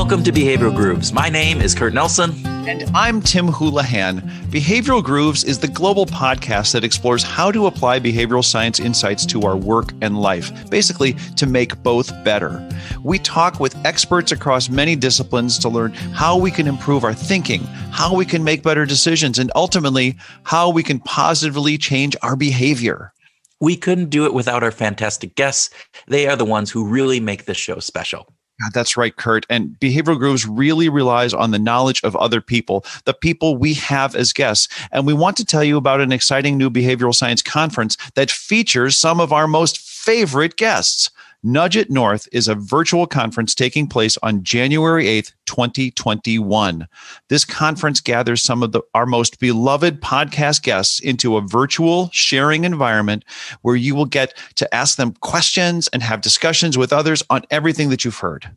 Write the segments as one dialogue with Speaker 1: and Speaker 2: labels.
Speaker 1: Welcome to Behavioral Grooves. My name is Kurt Nelson.
Speaker 2: And I'm Tim Houlihan. Behavioral Grooves is the global podcast that explores how to apply behavioral science insights to our work and life, basically to make both better. We talk with experts across many disciplines to learn how we can improve our thinking, how we can make better decisions, and ultimately, how we can positively change our behavior.
Speaker 1: We couldn't do it without our fantastic guests. They are the ones who really make this show special.
Speaker 2: God, that's right, Kurt. And Behavioral Grooves really relies on the knowledge of other people, the people we have as guests. And we want to tell you about an exciting new behavioral science conference that features some of our most favorite guests. Nudge It North is a virtual conference taking place on January 8th, 2021. This conference gathers some of our most beloved podcast guests into a virtual sharing environment where you will get to ask them questions and have discussions with others on everything that you've heard.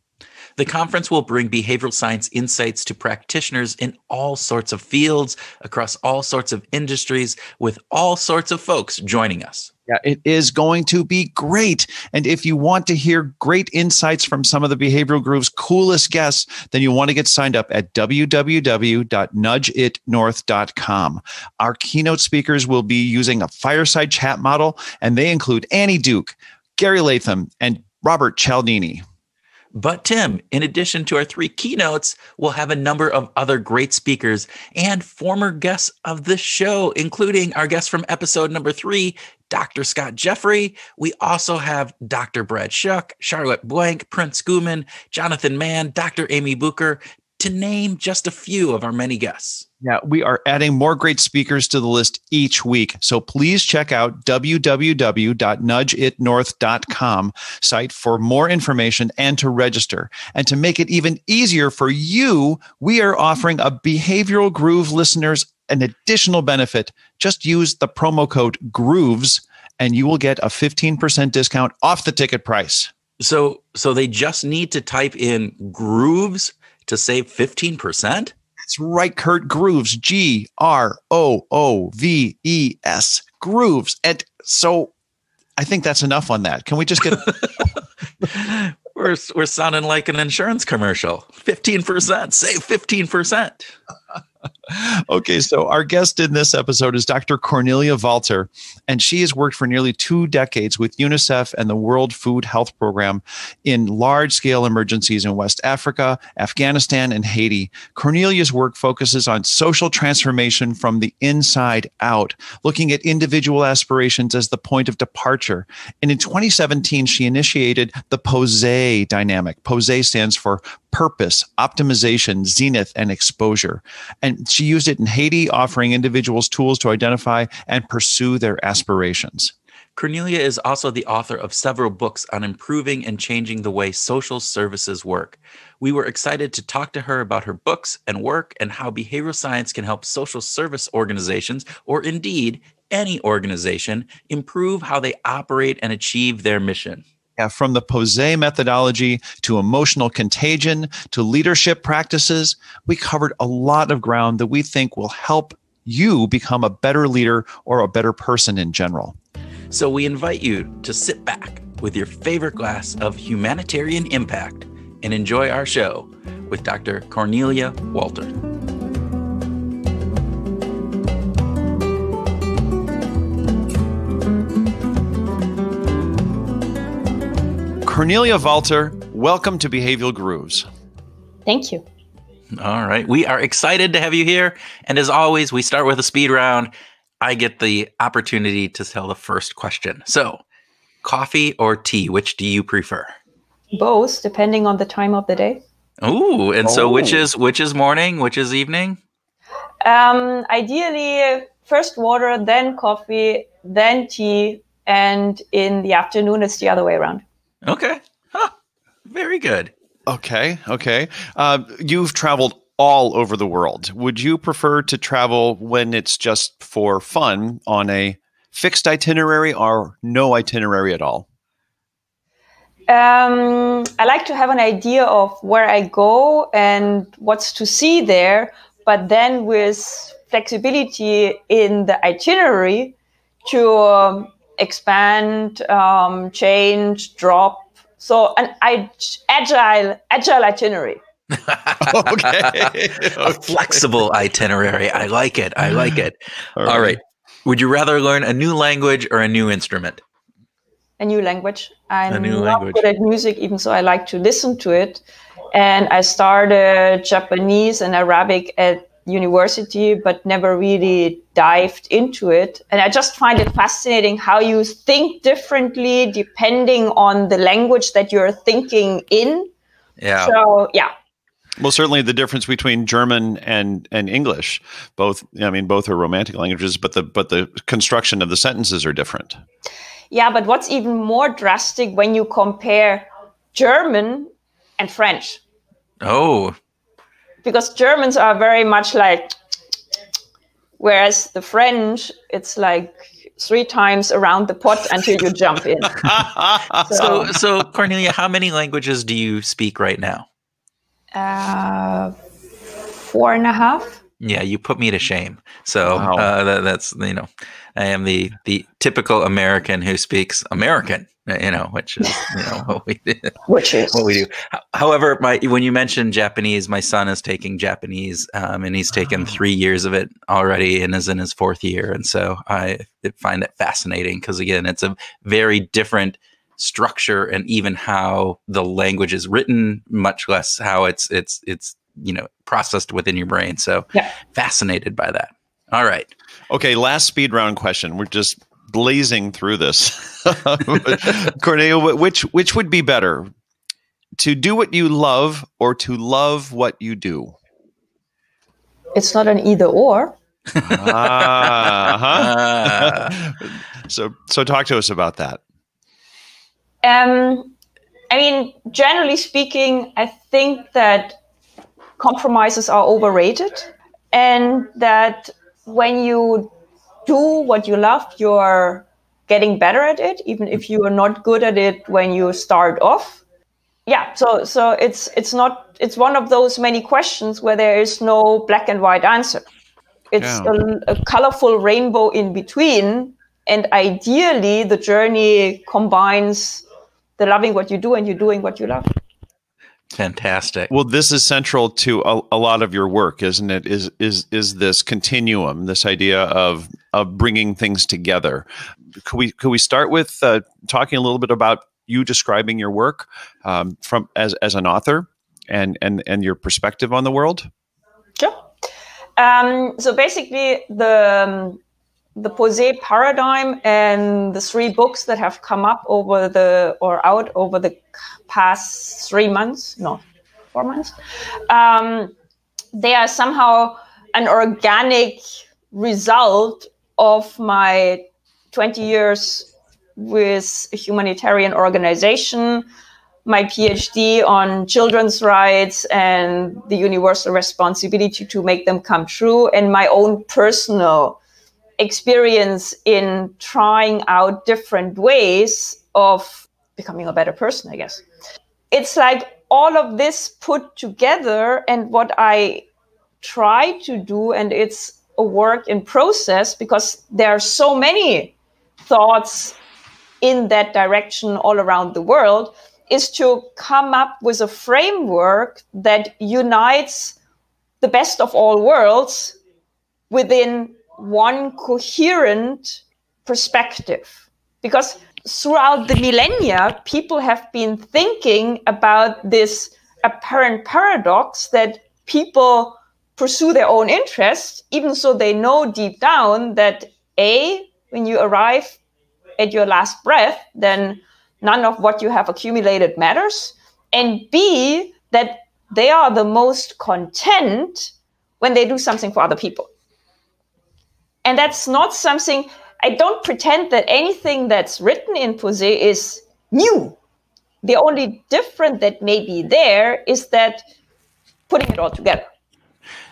Speaker 1: The conference will bring behavioral science insights to practitioners in all sorts of fields, across all sorts of industries, with all sorts of folks joining us.
Speaker 2: Yeah, it is going to be great. And if you want to hear great insights from some of the Behavioral Groove's coolest guests, then you want to get signed up at www.nudgeitnorth.com. Our keynote speakers will be using a fireside chat model, and they include Annie Duke, Gary Latham, and Robert Cialdini.
Speaker 1: But Tim, in addition to our three keynotes, we'll have a number of other great speakers and former guests of this show, including our guest from episode number 3, Dr. Scott Jeffrey. We also have Dr. Brad Shuck, Charlotte Blank, Prince Guman, Jonathan Mann, Dr. Amy Bucher, to name just a few of our many guests.
Speaker 2: Yeah, we are adding more great speakers to the list each week. So please check out www.nudgeitnorth.com site for more information and to register. And to make it even easier for you, we are offering a Behavioral Groove listeners an additional benefit. Just use the promo code GROOVES and you will get a 15% discount off the ticket price.
Speaker 1: So they just need to type in GROOVES to save 15%?
Speaker 2: That's right, Kurt. Grooves, Grooves, Grooves. And so I think that's enough on that. Can we just get...
Speaker 1: We're sounding like an insurance commercial. 15%, save 15%.
Speaker 2: Okay, so our guest in this episode is Dr. Cornelia Walther, and she has worked for nearly 2 decades with UNICEF and the World Food Health Program in large-scale emergencies in West Africa, Afghanistan, and Haiti. Cornelia's work focuses on social transformation from the inside out, looking at individual aspirations as the point of departure. And in 2017, she initiated the POZE dynamic. POZE stands for purpose, optimization, zenith, and exposure. And she used it in Haiti, offering individuals tools to identify and pursue their aspirations.
Speaker 1: Cornelia is also the author of several books on improving and changing the way social services work. We were excited to talk to her about her books and work and how behavioral science can help social service organizations, or indeed any organization, improve how they operate and achieve their mission.
Speaker 2: Yeah, from the POZE methodology to emotional contagion to leadership practices, we covered a lot of ground that we think will help you become a better leader or a better person in general.
Speaker 1: So we invite you to sit back with your favorite glass of humanitarian impact and enjoy our show with Dr. Cornelia Walther.
Speaker 2: Cornelia Walther, welcome to Behavioral Grooves.
Speaker 3: Thank you.
Speaker 1: All right. We are excited to have you here. And as always, we start with a speed round. I get the opportunity to tell the first question. So, coffee or tea, which do you prefer?
Speaker 3: Both, depending on the time of the day.
Speaker 1: Ooh, and so which is morning, which is evening?
Speaker 3: Ideally, first water, then coffee, then tea, and in the afternoon, it's the other way around.
Speaker 1: Okay. Huh. Very good.
Speaker 2: Okay. You've traveled all over the world. Would you prefer to travel when it's just for fun on a fixed itinerary or no itinerary at all?
Speaker 3: I like to have an idea of where I go and what's to see there, but then with flexibility in the itinerary to expand, change, drop. So an agile itinerary.
Speaker 2: Okay.
Speaker 1: A flexible itinerary. I like it. I like it.
Speaker 2: All right.
Speaker 1: Would you rather learn a new language or a new instrument?
Speaker 3: A new language. I'm
Speaker 1: A new
Speaker 3: not
Speaker 1: language.
Speaker 3: good at music, even so I like to listen to it. And I started Japanese and Arabic at university, but never really dived into it. And I just find it fascinating how you think differently depending on the language that you're thinking in.
Speaker 1: Yeah.
Speaker 3: So, yeah.
Speaker 2: Well, certainly the difference between German and English, both are romantic languages, but the construction of the sentences are different.
Speaker 3: Yeah, but what's even more drastic when you compare German and French?
Speaker 1: Oh.
Speaker 3: Because Germans are very much like, whereas the French, it's like 3 times around the pot until you jump in.
Speaker 1: So Cornelia, how many languages do you speak right now?
Speaker 3: 4.5.
Speaker 1: Yeah, you put me to shame. So
Speaker 2: Wow.
Speaker 1: that's I am the typical American who speaks American. Which is what we do. What we do. However, when you mentioned Japanese, my son is taking Japanese, and he's taken 3 years of it already, and is in his 4th year. And so I find it fascinating because again, it's a very different structure, and even how the language is written, much less how it's processed within your brain. So fascinated by that. All right.
Speaker 2: Okay, last speed round question. We're just blazing through this. Cornelia, which would be better? To do what you love or to love what you do?
Speaker 3: It's not an either or.
Speaker 2: So talk to us about that.
Speaker 3: Generally speaking, I think that compromises are overrated, and that when you do what you love, you're getting better at it, even if you are not good at it when you start off. Yeah, so it's one of those many questions where there is no black and white answer. It's a colorful rainbow in between, and ideally the journey combines the loving what you do and you doing what you love.
Speaker 2: Fantastic. Well, this is central to a lot of your work, isn't it? Is this continuum, this idea of bringing things together? Could we start with talking a little bit about you describing your work from as an author and your perspective on the world?
Speaker 3: Sure. So basically, the POZE paradigm and the 3 books that have come up over the past 4 months, they are somehow an organic result of my 20 years with a humanitarian organization, my PhD on children's rights and the universal responsibility to make them come true, and my own personal experience in trying out different ways of becoming a better person, I guess. It's like all of this put together, and what I try to do, and it's a work in process because there are so many thoughts in that direction all around the world, is to come up with a framework that unites the best of all worlds within one coherent perspective. Because throughout the millennia, people have been thinking about this apparent paradox that people pursue their own interests, even so they know deep down that A, when you arrive at your last breath, then none of what you have accumulated matters, and B, that they are the most content when they do something for other people. And that's not something, I don't pretend that anything that's written in POZE is new. The only difference that may be there is that putting it all together.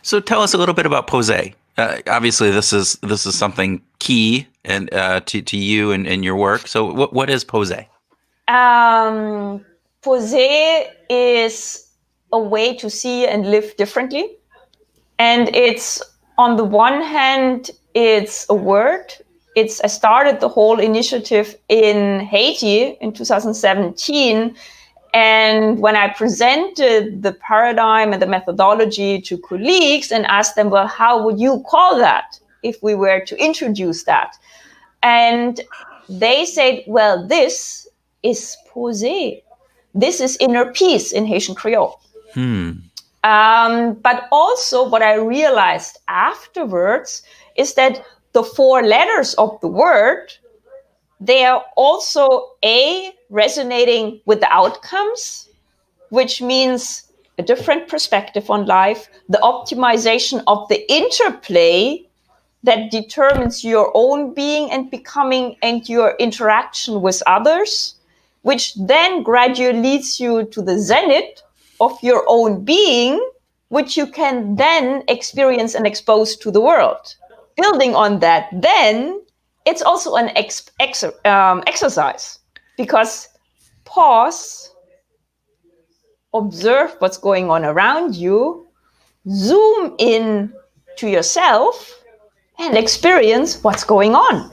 Speaker 1: So tell us a little bit about POZE. Obviously, this is something key and to you and your work. So what is POZE?
Speaker 3: POZE is a way to see and live differently. And it's, on the one hand, it's a word. I started the whole initiative in Haiti in 2017. And when I presented the paradigm and the methodology to colleagues and asked them, well, how would you call that if we were to introduce that? And they said, well, this is POZE. This is inner peace in Haitian Creole. But also what I realized afterwards is that the 4 letters of the word, they are also resonating with the outcomes, which means a different perspective on life, the optimization of the interplay that determines your own being and becoming and your interaction with others, which then gradually leads you to the zenith of your own being, which you can then experience and expose to the world. Building on that, then it's also an exercise, because pause, observe what's going on around you, zoom in to yourself, and experience what's going on.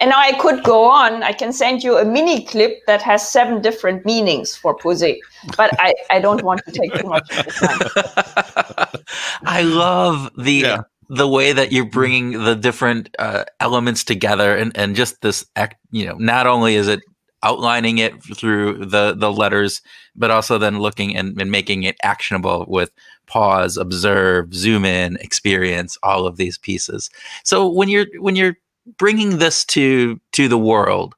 Speaker 3: And now I could go on. I can send you a mini clip that has 7 different meanings for POZE, but I don't want to take too much of the time.
Speaker 1: I love the way that you're bringing the different elements together, and just this, not only is it outlining it through the letters, but also then looking and making it actionable with pause, observe, zoom in, experience, all of these pieces. So when you're bringing this to the world,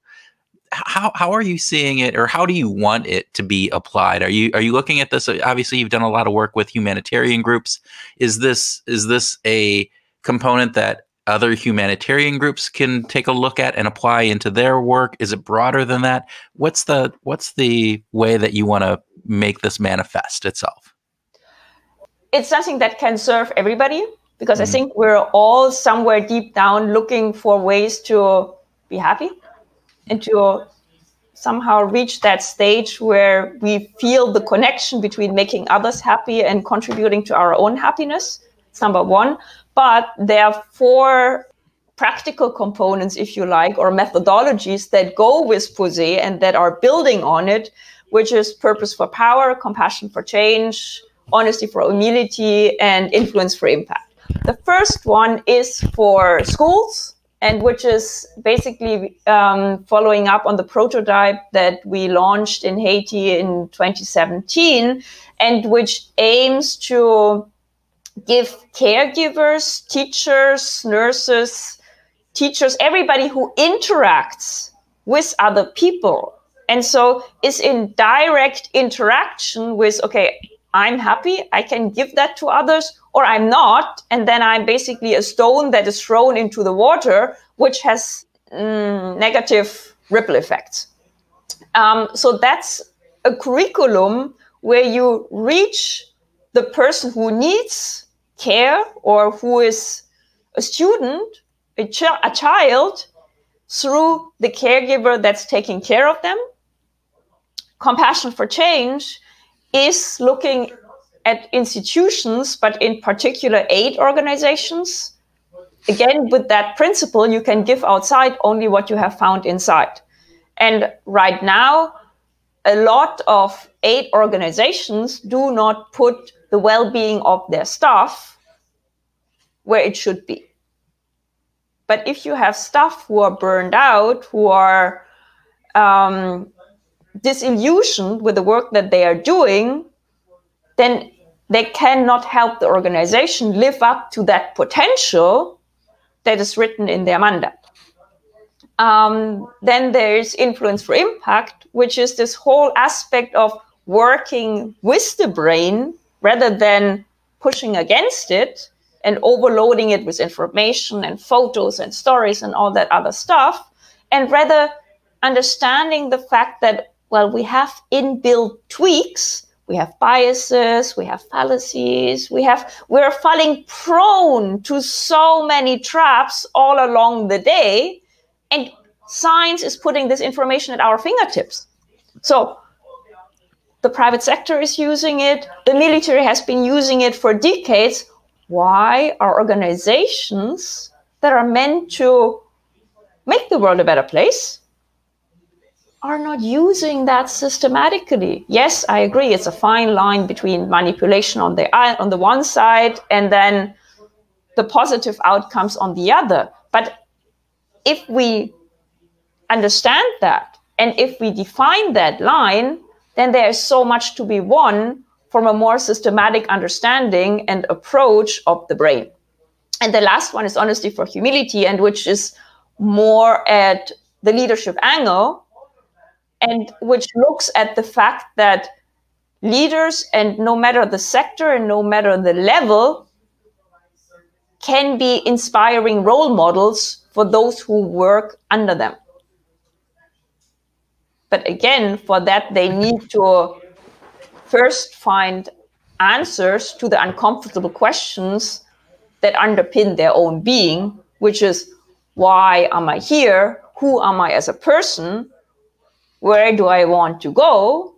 Speaker 1: how are you seeing it, or how do you want it to be applied? Are you looking at this? Obviously, you've done a lot of work with humanitarian groups. Is this a component that other humanitarian groups can take a look at and apply into their work? Is it broader than that? What's the way that you want to make this manifest itself?
Speaker 3: It's something that can serve everybody, because I think we're all somewhere deep down looking for ways to be happy and to somehow reach that stage where we feel the connection between making others happy and contributing to our own happiness. It's number 1. But there are 4 practical components, if you like, or methodologies that go with POZE and that are building on it, which is purpose for power, compassion for change, honesty for humility, and influence for impact. The first one is for schools, and which is basically following up on the prototype that we launched in Haiti in 2017, and which aims to give caregivers, teachers, nurses, everybody who interacts with other people, and so is in direct interaction with, okay, I'm happy, I can give that to others, or I'm not, and then I'm basically a stone that is thrown into the water, which has negative ripple effects. So that's a curriculum where you reach the person who needs care or who is a student, a child, through the caregiver that's taking care of them. Compassion for change is looking at institutions, but in particular aid organizations. Again, with that principle, you can give outside only what you have found inside. And right now, a lot of aid organizations do not put the well-being of their staff where it should be. But if you have staff who are burned out, who are disillusioned with the work that they are doing, then they cannot help the organization live up to that potential that is written in their mandate. Then there is influence for impact, which is this whole aspect of working with the brain rather than pushing against it and overloading it with information and photos and stories and all that other stuff, and rather understanding the fact that, well, we have inbuilt tweaks, we have biases, we have fallacies, we're falling prone to so many traps all along the day, and science is putting this information at our fingertips. So the private sector is using it, the military has been using it for decades. Why are organizations that are meant to make the world a better place are not using that systematically. Yes, I agree. It's a fine line between manipulation on the one side and then the positive outcomes on the other. But if we understand that, and if we define that line, then there is so much to be won from a more systematic understanding and approach of the brain. And the last one is honesty for humility, and which is more at the leadership angle, and which looks at the fact that leaders, and no matter the sector and no matter the level, can be inspiring role models for those who work under them. But again, for that, they need to first find answers to the uncomfortable questions that underpin their own being, which is, why am I here? Who am I as a person? Where do I want to go?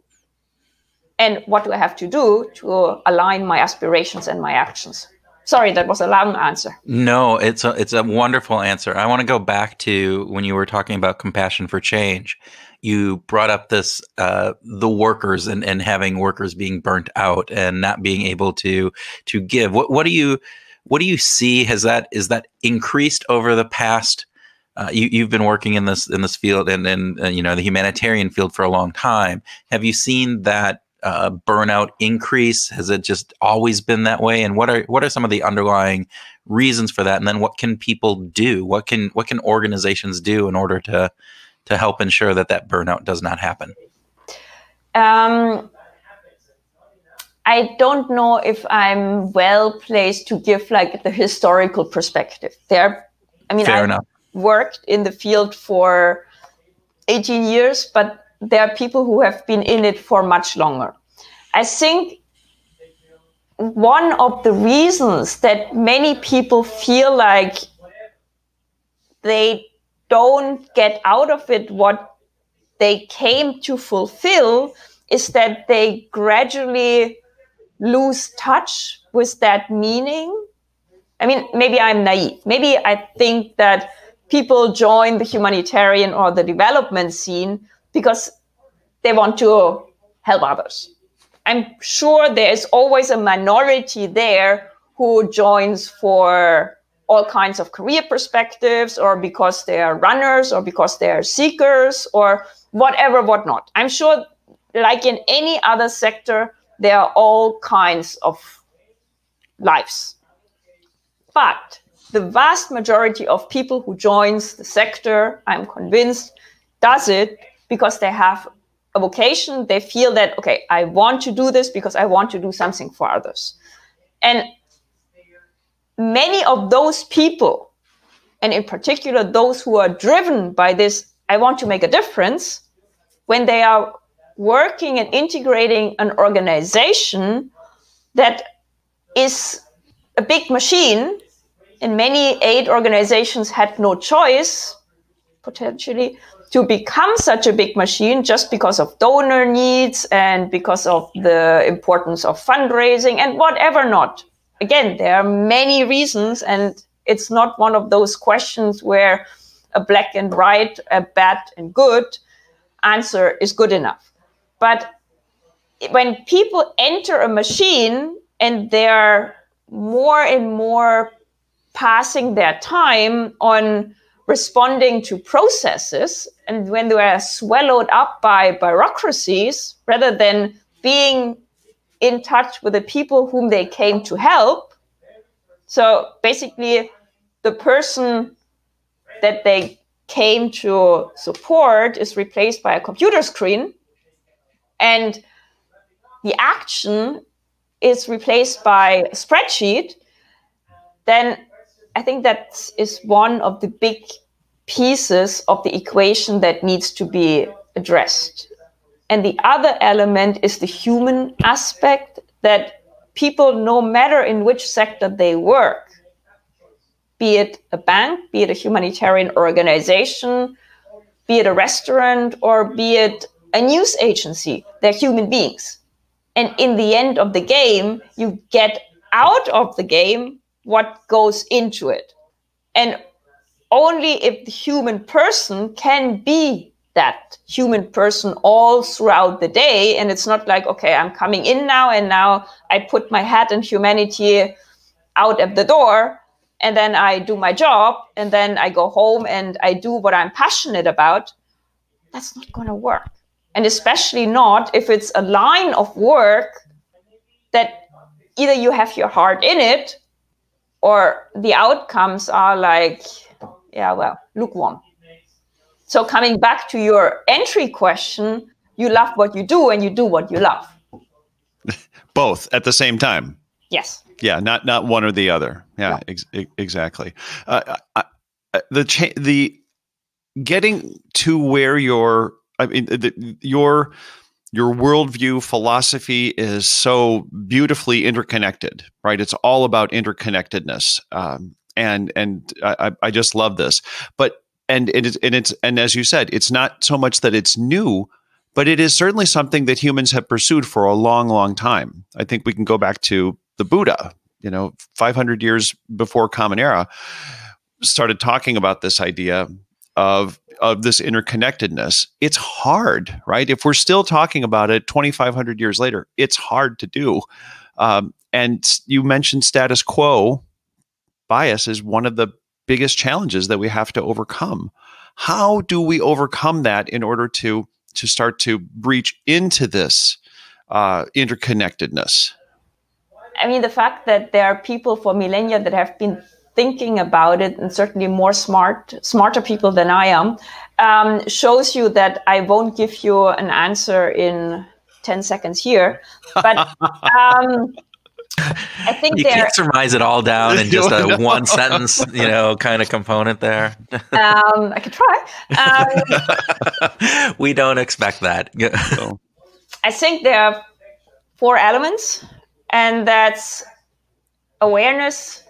Speaker 3: And what do I have to do to align my aspirations and my actions? Sorry, that was a long answer.
Speaker 1: No, it's a wonderful answer. I want to go back to when you were talking about compassion for change. You brought up this the workers and having workers being burnt out and not being able to give. What do you see? Is that increased over the past? You've been working in this field and the humanitarian field for a long time. Have you seen that burnout increase? Has it just always been that way? And what are some of the underlying reasons for that? And then what can people do? What can organizations do in order to help ensure that burnout does not happen?
Speaker 3: I don't know if I'm well placed to give like the historical perspective. Fair enough. Worked in the field for 18 years, but there are people who have been in it for much longer. I think one of the reasons that many people feel like they don't get out of it what they came to fulfill is that they gradually lose touch with that meaning. I mean, maybe I'm naive. Maybe I think that people join the humanitarian or the development scene because they want to help others. I'm sure there is always a minority there who joins for all kinds of career perspectives, or because they are runners, or because they are seekers, or whatnot. I'm sure, like in any other sector, there are all kinds of lives. But the vast majority of people who joins the sector, I'm convinced, does it because they have a vocation. They feel that, okay, I want to do this because I want to do something for others. And many of those people, and in particular those who are driven by this, I want to make a difference, when they are working and integrating an organization that is a big machine, and many aid organizations had no choice, potentially, to become such a big machine just because of donor needs and because of the importance of fundraising and whatever not. Again, there are many reasons, and it's not one of those questions where a black and white, a bad and good answer is good enough. But when people enter a machine and they're more and more passing their time on responding to processes, and when they are swallowed up by bureaucracies, rather than being in touch with the people whom they came to help. So basically, the person that they came to support is replaced by a computer screen, and the action is replaced by a spreadsheet, then I think that is one of the big pieces of the equation that needs to be addressed. And the other element is the human aspect, that people, no matter in which sector they work, be it a bank, be it a humanitarian organization, be it a restaurant, or be it a news agency, they're human beings. And in the end of the game, you get out of the game what goes into it. And only if the human person can be that human person all throughout the day. And it's not like, okay, I'm coming in now and now I put my hat in humanity out at the door and then I do my job and then I go home and I do what I'm passionate about. That's not going to work. And especially not if it's a line of work that either you have your heart in it or the outcomes are like, lukewarm. So coming back to your entry question, you love what you do and you do what you love.
Speaker 2: Both at the same time.
Speaker 3: Yes.
Speaker 2: Yeah, not one or the other. Yeah, no. Exactly. The getting to where your worldview philosophy is so beautifully interconnected, right? It's all about interconnectedness, and I just love this. But and as you said, it's not so much that it's new, but it is certainly something that humans have pursued for a long, long time. I think we can go back to the Buddha, 500 years before Common Era, started talking about this idea of this interconnectedness. It's hard, right? If we're still talking about it 2,500 years later, it's hard to do. And you mentioned status quo bias is one of the biggest challenges that we have to overcome. How do we overcome that in order to start to breach into this interconnectedness?
Speaker 3: I mean, the fact that there are people for millennia that have been thinking about it, and certainly smarter people than I am, shows you that I won't give you an answer in 10 seconds here. But I think
Speaker 1: you can't surmise it all down in just a one sentence, kind of component there.
Speaker 3: I could try.
Speaker 1: We don't expect that.
Speaker 3: I think there are 4 elements, and that's awareness,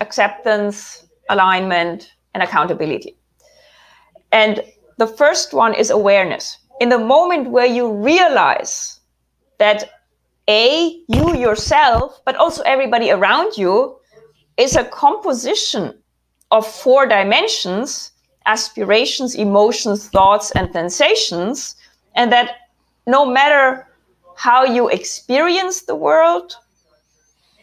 Speaker 3: acceptance, alignment, and accountability. And the first one is awareness. In the moment where you realize that you yourself, but also everybody around you, is a composition of 4 dimensions: aspirations, emotions, thoughts, and sensations, and that no matter how you experience the world,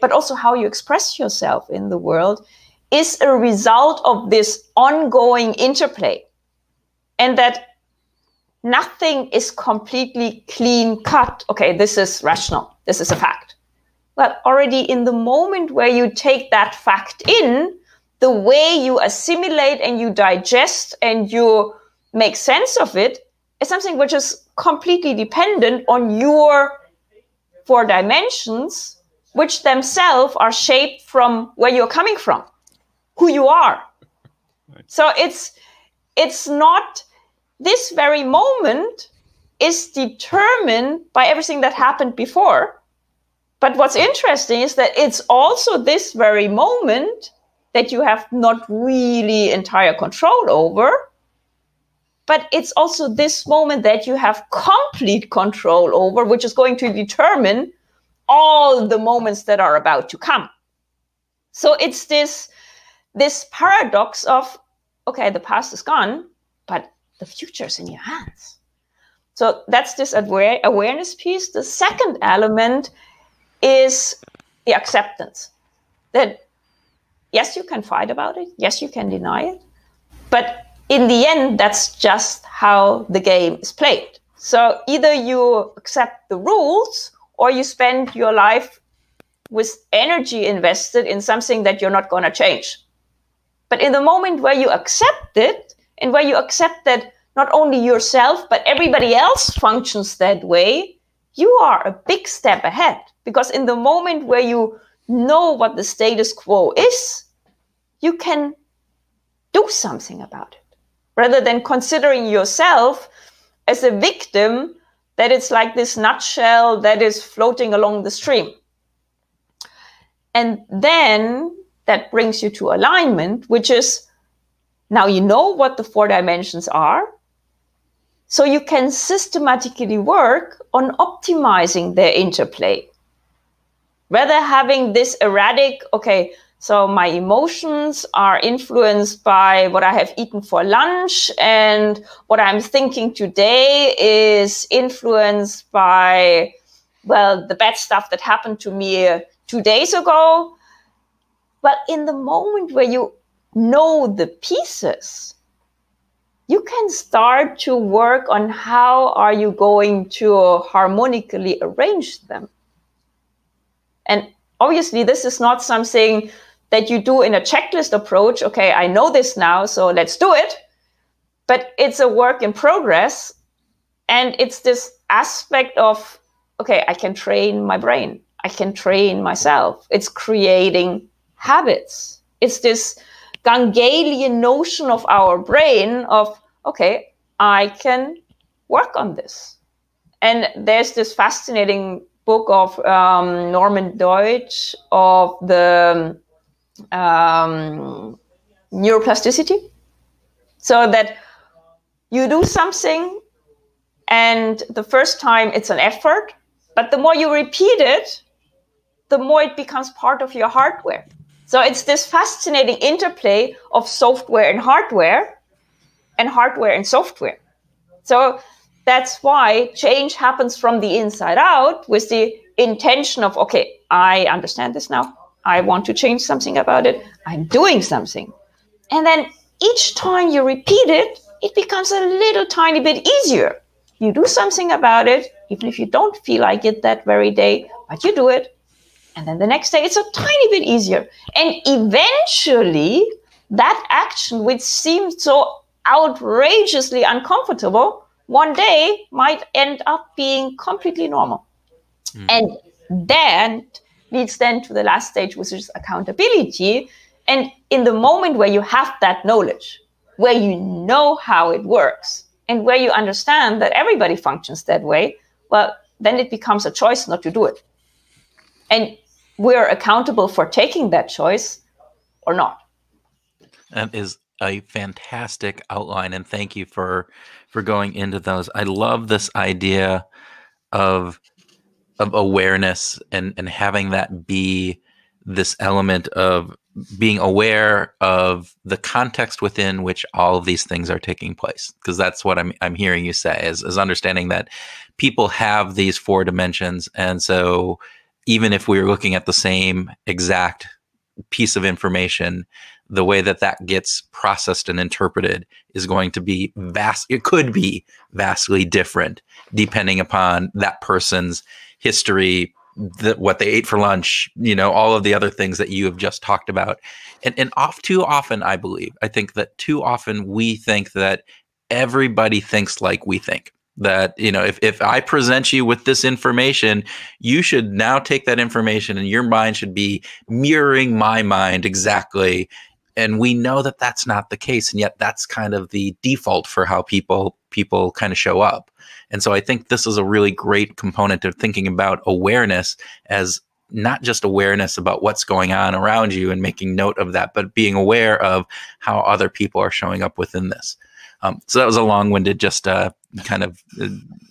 Speaker 3: but also how you express yourself in the world, is a result of this ongoing interplay. And that nothing is completely clean cut. Okay, this is rational. This is a fact. But already in the moment where you take that fact in, the way you assimilate and you digest and you make sense of it is something which is completely dependent on your 4 dimensions, which themselves are shaped from where you're coming from, who you are. Right. So it's not, this very moment is determined by everything that happened before. But what's interesting is that it's also this very moment that you have not really entire control over, but it's also this moment that you have complete control over, which is going to determine all the moments that are about to come. So it's this paradox of, okay, the past is gone, but the future is in your hands. So that's this awareness piece. The second element is the acceptance. That yes, you can fight about it. Yes, you can deny it. But in the end, that's just how the game is played. So either you accept the rules or you spend your life with energy invested in something that you're not going to change. But in the moment where you accept it, and where you accept that not only yourself, but everybody else functions that way, you are a big step ahead. Because in the moment where you know what the status quo is, you can do something about it. Rather than considering yourself as a victim, that it's like this nutshell that is floating along the stream. And then that brings you to alignment, which is, now you know what the 4 dimensions are, so you can systematically work on optimizing their interplay. Rather having this erratic, okay, So my emotions are influenced by what I have eaten for lunch, and what I'm thinking today is influenced by, well, the bad stuff that happened to me 2 days ago. But in the moment where you know the pieces, you can start to work on how are you going to harmonically arrange them. And obviously, this is not something that you do in a checklist approach. Okay, I know this now, so let's do it. But it's a work in progress. And it's this aspect of, okay, I can train my brain. I can train myself. It's creating habits. It's this Gangalian notion of our brain of, okay, I can work on this. And there's this fascinating book of Norman Deutsch of the neuroplasticity. So that you do something, and the first time it's an effort, but the more you repeat it, the more it becomes part of your hardware. So it's this fascinating interplay of software and hardware and software. So that's why change happens from the inside out, with the intention of, okay, I understand this now. I want to change something about it. I'm doing something. And then each time you repeat it, it becomes a little tiny bit easier. You do something about it, even if you don't feel like it that very day, but you do it. And then the next day, it's a tiny bit easier. And eventually, that action, which seemed so outrageously uncomfortable, one day might end up being completely normal. And that leads then to the last stage, which is accountability. And in the moment where you have that knowledge, where you know how it works, and where you understand that everybody functions that way, well, then it becomes a choice not to do it. And we're accountable for taking that choice or not.
Speaker 1: That is a fantastic outline, and thank you for going into those. I love this idea of awareness and having that be this element of being aware of the context within which all of these things are taking place. Because that's what I'm hearing you say, is understanding that people have these 4 dimensions. And so even if we were looking at the same exact piece of information, the way that gets processed and interpreted is going to be it could be vastly different depending upon that person's history, what they ate for lunch, all of the other things that you have just talked about. And too often, I think that too often we think that everybody thinks like we think. That, if I present you with this information, you should now take that information and your mind should be mirroring my mind exactly. And we know that that's not the case. And yet that's kind of the default for how people kind of show up. And so I think this is a really great component of thinking about awareness as not just awareness about what's going on around you and making note of that, but being aware of how other people are showing up within this. So that was a long-winded, just kind of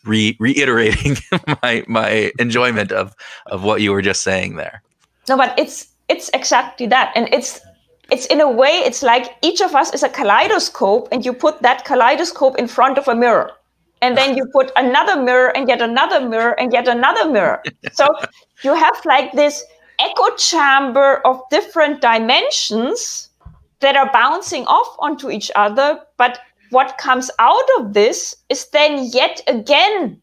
Speaker 1: reiterating my enjoyment of what you were just saying there.
Speaker 3: No, but it's exactly that. And it's in a way, it's like each of us is a kaleidoscope, and you put that kaleidoscope in front of a mirror. And then you put another mirror and yet another mirror and yet another mirror. So you have like this echo chamber of different dimensions that are bouncing off onto each other. But what comes out of this is then yet again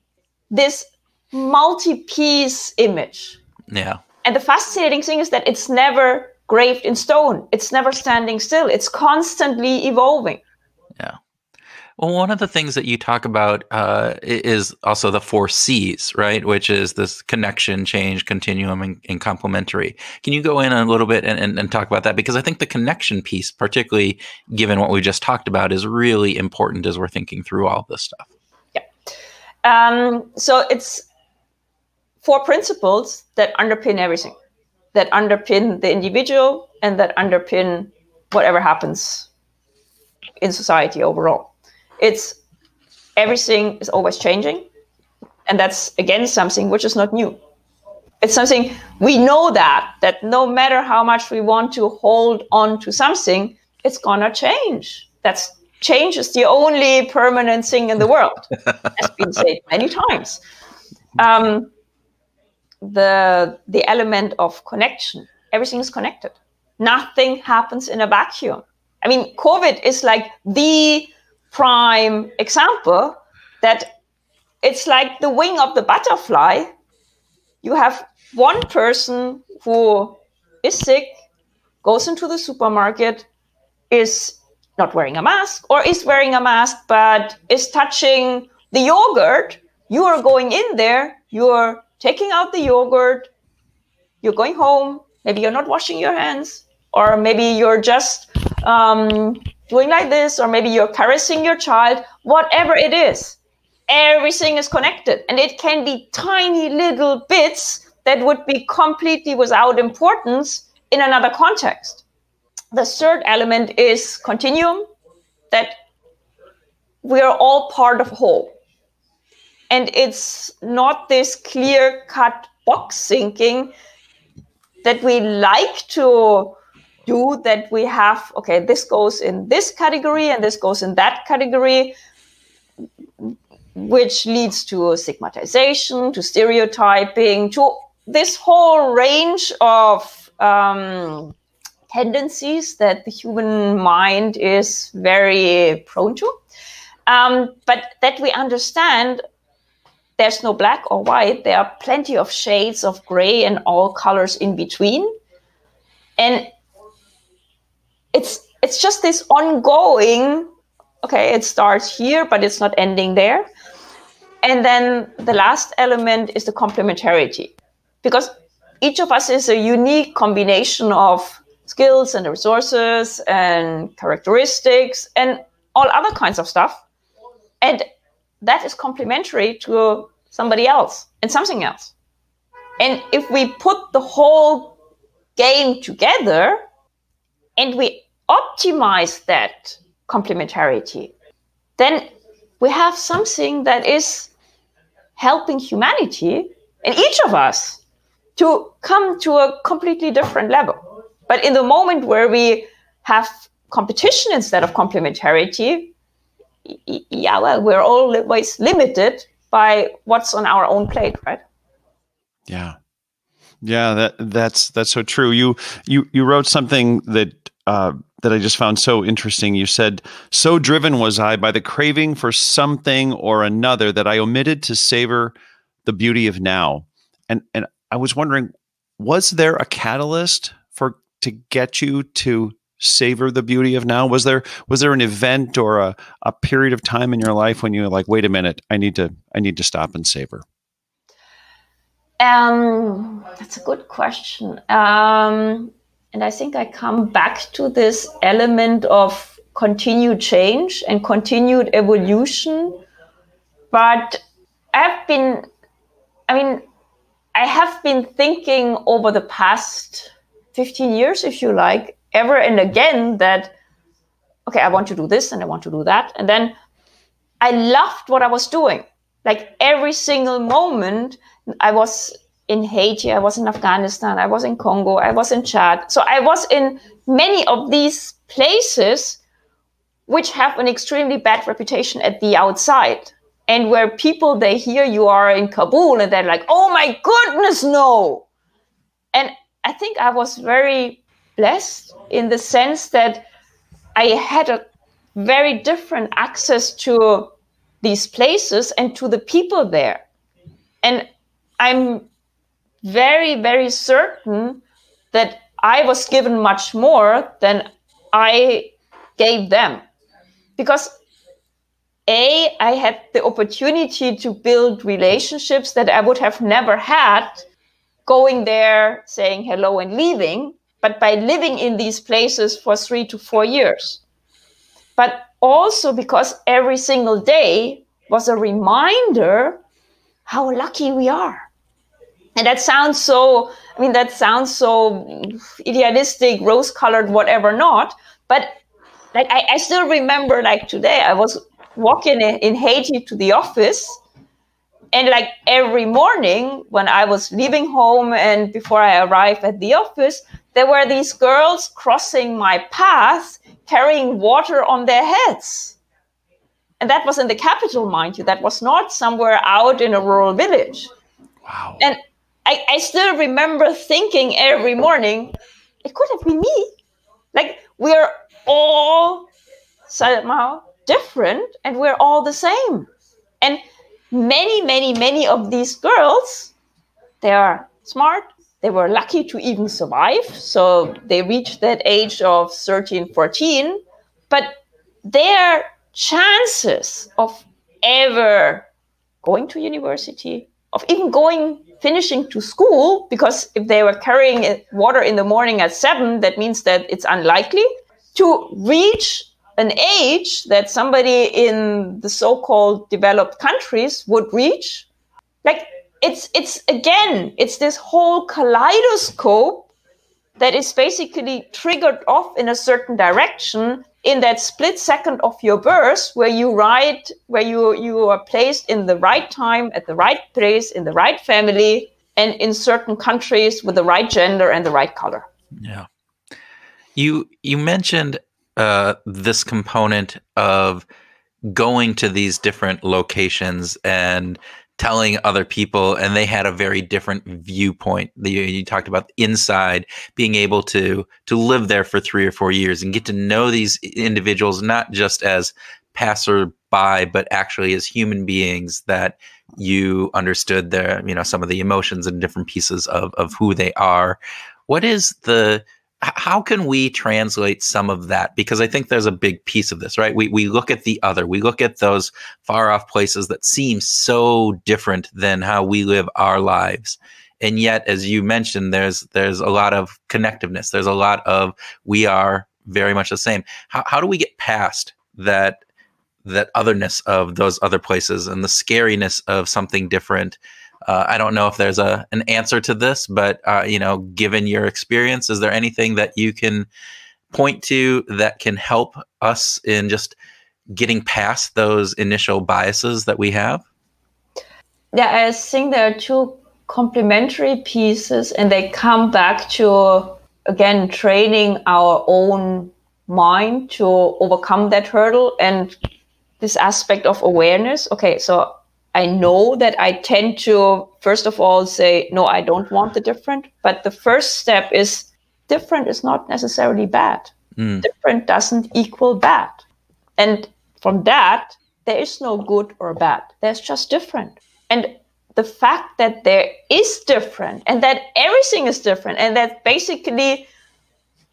Speaker 3: this multi-piece image.
Speaker 1: Yeah.
Speaker 3: And the fascinating thing is that it's never graved in stone. It's never standing still. It's constantly evolving.
Speaker 1: Yeah. Well, one of the things that you talk about is also the 4 C's, right? Which is this connection, change, continuum, and complementary. Can you go in a little bit and talk about that? Because I think the connection piece, particularly given what we just talked about, is really important as we're thinking through all this stuff.
Speaker 3: Yeah. So it's 4 principles that underpin everything, that underpin the individual and that underpin whatever happens in society overall. It's everything is always changing. And that's, again, something which is not new. It's something we know that no matter how much we want to hold on to something, it's gonna change. Change is the only permanent thing in the world. That's been said many times. The element of connection. Everything is connected. Nothing happens in a vacuum. I mean, COVID is like the prime example that it's like the wing of the butterfly. You have one person who is sick, goes into the supermarket, is not wearing a mask, or is wearing a mask, but is touching the yogurt. You are going in there, you're taking out the yogurt, you're going home, maybe you're not washing your hands, or maybe you're just doing like this, or maybe you're caressing your child, whatever it is. Everything is connected, and it can be tiny little bits that would be completely without importance in another context. The third element is continuum, that we are all part of a whole. And it's not this clear-cut box thinking that we like to do, that we have, okay, this goes in this category and this goes in that category, which leads to stigmatization, to stereotyping, to this whole range of tendencies that the human mind is very prone to. But that we understand there's no black or white. There are plenty of shades of gray and all colors in between. And it's just this ongoing, okay, it starts here, but it's not ending there. And then the last element is the complementarity, because each of us is a unique combination of skills and resources and characteristics and all other kinds of stuff. And that is complementary to somebody else and something else. And if we put the whole game together and we optimize that complementarity, then we have something that is helping humanity and each of us to come to a completely different level. But in the moment where we have competition instead of complementarity, yeah, well, we're always limited by what's on our own plate, right?
Speaker 2: Yeah, that's so true. You wrote something that I just found so interesting. You said, "So driven was I by the craving for something or another that I omitted to savor the beauty of now." And I was wondering, was there a catalyst to get you to savor the beauty of now? Was there an event or a period of time in your life when you were like, wait a minute, I need to stop and savor?
Speaker 3: That's a good question. And I think I come back to this element of continued change and continued evolution. But I have been thinking over the past 15 years, if you like, ever and again that, okay, I want to do this and I want to do that. And then I loved what I was doing. Like every single moment, I was in Haiti, I was in Afghanistan, I was in Congo, I was in Chad. So I was in many of these places which have an extremely bad reputation at the outside. And where people, they hear you are in Kabul and they're like, oh my goodness, no. And I think I was very blessed in the sense that I had a very different access to these places and to the people there. And I'm very, very certain that I was given much more than I gave them. Because I had the opportunity to build relationships that I would have never had going there, saying hello and leaving, but by living in these places for 3 to 4 years. But also because every single day was a reminder how lucky we are. And that sounds so idealistic, rose-colored, whatever not. But like I still remember, like today, I was walking in Haiti to the office, And like every morning when I was leaving home and before I arrived at the office, there were these girls crossing my path, carrying water on their heads. And that was in the capital, mind you. That was not somewhere out in a rural village.
Speaker 1: Wow.
Speaker 3: And I still remember thinking every morning, it could have been me. Like, we're all somehow different and we're all the same. And many of these girls, they are smart. They were lucky to even survive. So they reached that age of 13, 14. But their chances of ever going to university, of even finishing to school, because if they were carrying water in the morning at 7, that means that it's unlikely to reach an age that somebody in the so-called developed countries would reach. Like, it's this whole kaleidoscope that is basically triggered off in a certain direction in that split second of your birth, where you are placed in the right time, at the right place, in the right family, and in certain countries with the right gender and the right color.
Speaker 1: Yeah. You mentioned this component of going to these different locations and telling other people, and they had a very different viewpoint. You talked about inside, being able to live there for 3 or 4 years and get to know these individuals, not just as passerby, but actually as human beings, that you understood their, some of the emotions and different pieces of who they are. How can we translate some of that? Because I think there's a big piece of this, right? We look at the other, we look at those far off places that seem so different than how we live our lives. And yet, as you mentioned, there's a lot of connectiveness. There's a lot of, we are very much the same. How do we get past that otherness of those other places and the scariness of something different? I don't know if there's an answer to this, but, given your experience, is there anything that you can point to that can help us in just getting past those initial biases that we have?
Speaker 3: Yeah, I think there are two complementary pieces, and they come back to, again, training our own mind to overcome that hurdle and this aspect of awareness. Okay, so I know that I tend to, first of all, say, no, I don't want the different. But the first step is different is not necessarily bad. Different doesn't equal bad. And from that, there is no good or bad. There's just different. And the fact that there is different and that everything is different and that basically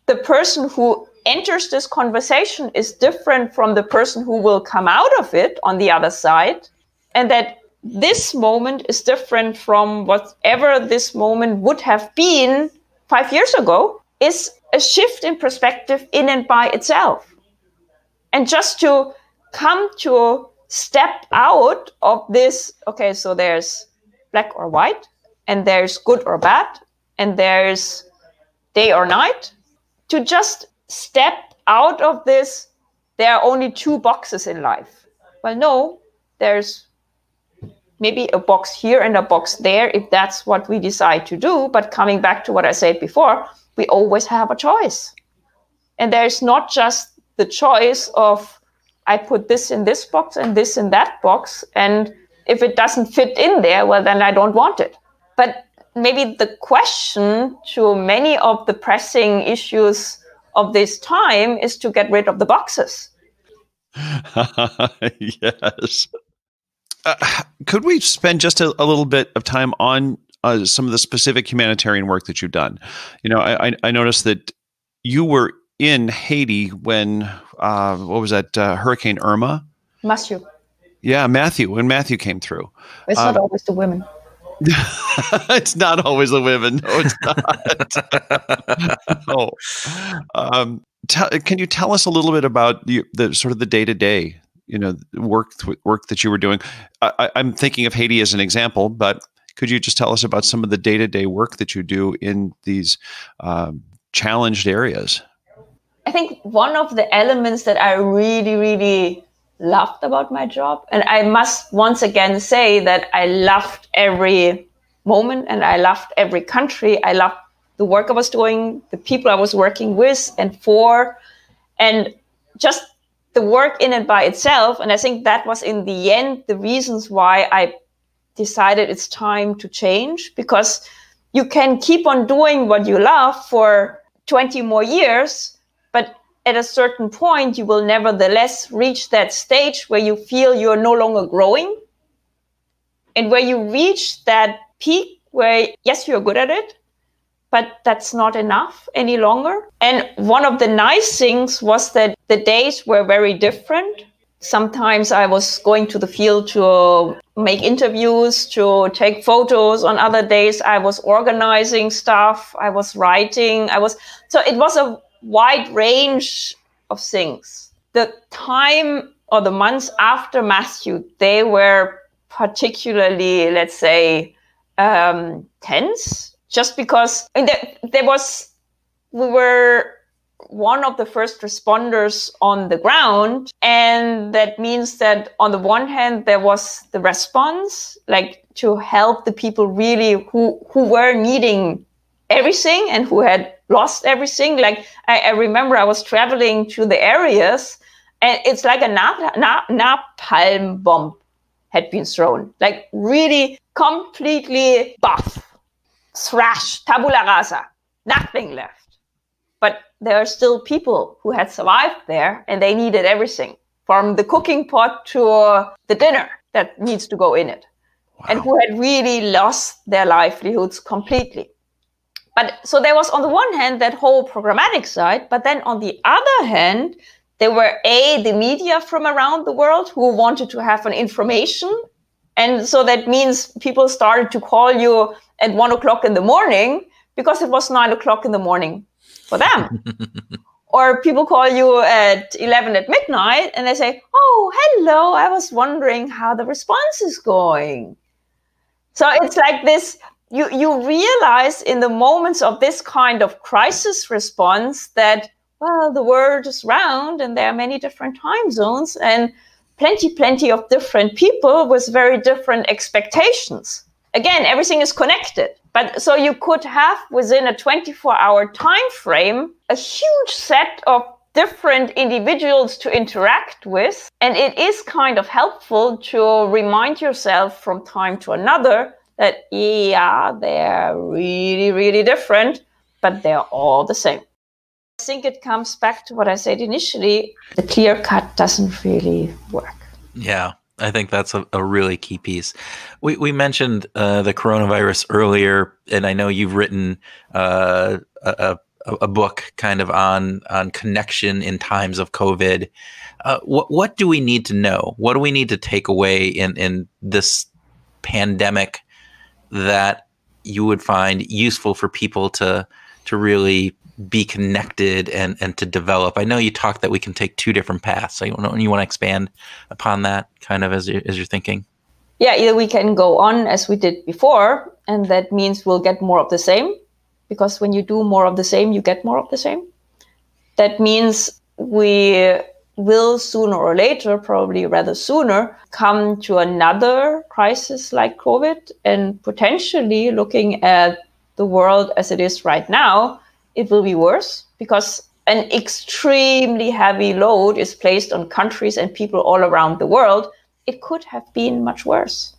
Speaker 3: the person who enters this conversation is different from the person who will come out of it on the other side, and that this moment is different from whatever this moment would have been 5 years ago, is a shift in perspective in and by itself. And just to come to step out of this, okay, so there's black or white, and there's good or bad, and there's day or night, to just step out of this, there are only 2 boxes in life. Well, no, there's maybe a box here and a box there, if that's what we decide to do. But coming back to what I said before, we always have a choice. And there's not just the choice of, I put this in this box and this in that box, and if it doesn't fit in there, well, then I don't want it. But maybe the question to many of the pressing issues of this time is to get rid of the boxes.
Speaker 2: Yes. Could we spend just a little bit of time on some of the specific humanitarian work that you've done? I noticed that you were in Haiti when, what was that, Hurricane Irma?
Speaker 3: Matthew.
Speaker 2: Yeah, when Matthew came through.
Speaker 3: It's not always the women.
Speaker 2: It's not always the women. No, it's not. Can you tell us a little bit about the sort of the day-to-day, work that you were doing? I'm thinking of Haiti as an example, but could you just tell us about some of the day-to-day work that you do in these challenged areas?
Speaker 3: I think one of the elements that I really, really loved about my job. And I must once again say that I loved every moment and I loved every country. I loved the work I was doing, the people I was working with and for, and just the work in and by itself. And I think that was in the end the reasons why I decided it's time to change, because you can keep on doing what you love for 20 more years, but at a certain point, you will nevertheless reach that stage where you feel you're no longer growing, and where you reach that peak where, yes, you're good at it, but that's not enough any longer. And one of the nice things was that the days were very different. Sometimes I was going to the field to make interviews, to take photos. On other days, I was organizing stuff. I was writing. So it was a wide range of things. The time or the months after Matthew, they were particularly, let's say, tense, just because we were one of the first responders on the ground. And that means that on the one hand, there was the response, like to help the people really who were needing everything and who had lost everything. Like I remember I was traveling to the areas and it's like a napalm bomb had been thrown, like really completely thrash, tabula rasa, nothing left. But there are still people who had survived there and they needed everything, from the cooking pot to the dinner that needs to go in it. Wow. And who had really lost their livelihoods completely. But so there was on the one hand that whole programmatic side, but then on the other hand, there were the media from around the world who wanted to have an information. And so that means people started to call you at 1 o'clock in the morning because it was 9 o'clock in the morning for them. Or people call you at 11 at midnight and they say, oh, hello, I was wondering how the response is going. So it's like this, you realize in the moments of this kind of crisis response that, well, the world is round and there are many different time zones and plenty of different people with very different expectations. Again, everything is connected. But so you could have within a 24-hour time frame a huge set of different individuals to interact with. And it is kind of helpful to remind yourself from time to another that, yeah, they're really, really different, but they're all the same. I think it comes back to what I said initially. The clear cut doesn't really work.
Speaker 1: Yeah. I think that's a really key piece. We mentioned the coronavirus earlier, and I know you've written a book kind of on connection in times of COVID. What do we need to know? What do we need to take away in this pandemic that you would find useful for people to really be connected and to develop? I know you talked that we can take two different paths. So you want to expand upon that kind of as you're thinking?
Speaker 3: Yeah, either we can go on as we did before, and that means we'll get more of the same, because when you do more of the same, you get more of the same. That means we will sooner or later, probably rather sooner, come to another crisis like COVID, and potentially looking at the world as it is right now, it will be worse because an extremely heavy load is placed on countries and people all around the world. It could have been much worse.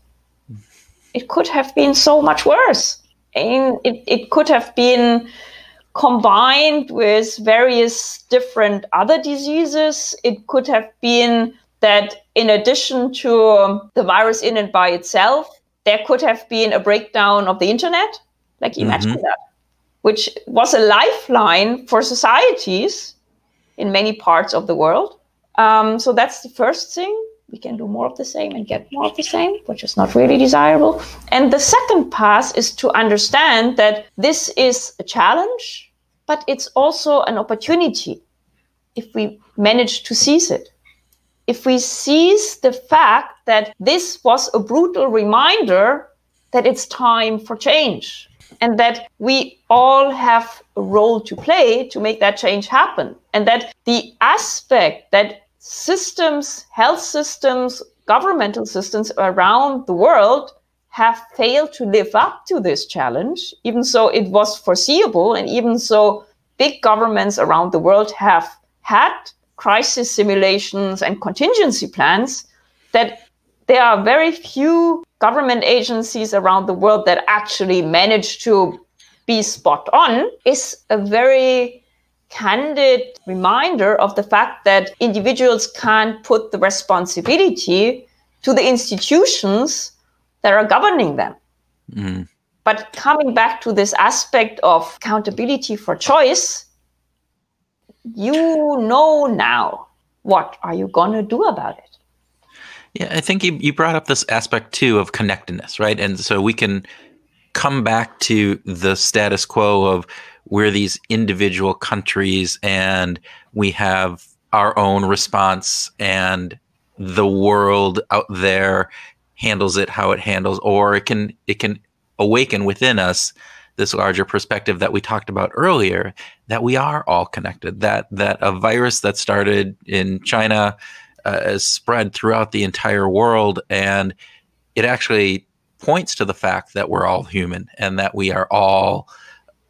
Speaker 3: It could have been so much worse. And it could have been combined with various different other diseases. It could have been that in addition to the virus in and by itself, there could have been a breakdown of the internet. Like imagine that. Which was a lifeline for societies in many parts of the world. So that's the first thing. We can do more of the same and get more of the same, which is not really desirable. And the second path is to understand that this is a challenge, but it's also an opportunity if we manage to seize it. If we seize the fact that this was a brutal reminder that it's time for change, and that we all have a role to play to make that change happen. And that the aspect that systems, health systems, governmental systems around the world have failed to live up to this challenge, even though it was foreseeable, and even so big governments around the world have had crisis simulations and contingency plans, that there are very few government agencies around the world that actually manage to be spot on, is a very candid reminder of the fact that individuals can't put the responsibility to the institutions that are governing them. Mm. But coming back to this aspect of accountability for choice, you know now, what are you going to do about it?
Speaker 1: Yeah, I think you brought up this aspect too of connectedness, right? And so we can come back to the status quo of we're these individual countries and we have our own response and the world out there handles it how it handles, or it can awaken within us this larger perspective that we talked about earlier, that we are all connected, that a virus that started in China is spread throughout the entire world, and it actually points to the fact that we're all human and that we are all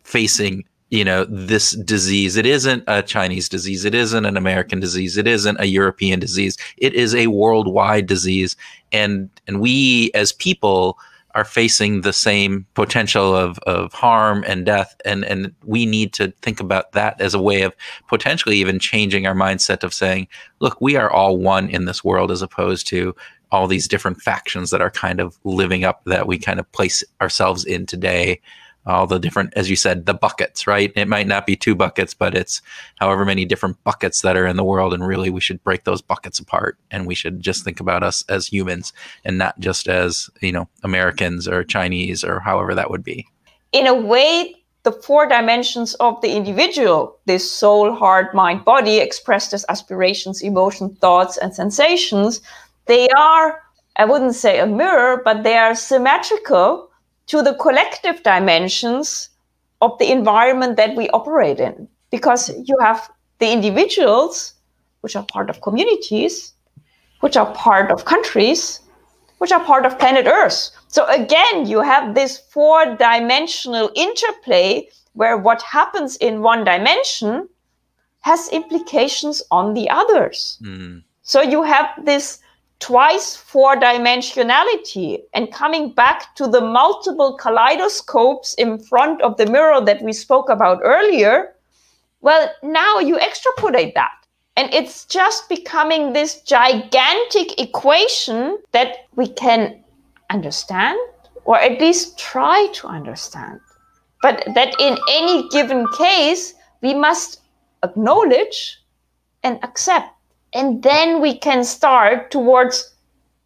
Speaker 1: facing, this disease. It isn't a Chinese disease. It isn't an American disease. It isn't a European disease. It is a worldwide disease. And we as people are facing the same potential of harm and death. And we need to think about that as a way of potentially even changing our mindset of saying, look, we are all one in this world, as opposed to all these different factions that are kind of living up, that we kind of place ourselves in today. All the different, as you said, the buckets, right? It might not be 2 buckets, but it's however many different buckets that are in the world. And really, we should break those buckets apart. And we should just think about us as humans and not just as, Americans or Chinese or however that would be.
Speaker 3: In a way, the 4 dimensions of the individual, this soul, heart, mind, body, expressed as aspirations, emotions, thoughts, and sensations, they are, I wouldn't say a mirror, but they are symmetrical to the collective dimensions of the environment that we operate in. Because you have the individuals, which are part of communities, which are part of countries, which are part of planet Earth. So again, you have this 4-dimensional interplay where what happens in one dimension has implications on the others. Mm. So you have this twice 4-dimensionality, and coming back to the multiple kaleidoscopes in front of the mirror that we spoke about earlier, well, now you extrapolate that. And it's just becoming this gigantic equation that we can understand, or at least try to understand. But that in any given case, we must acknowledge and accept. And then we can start towards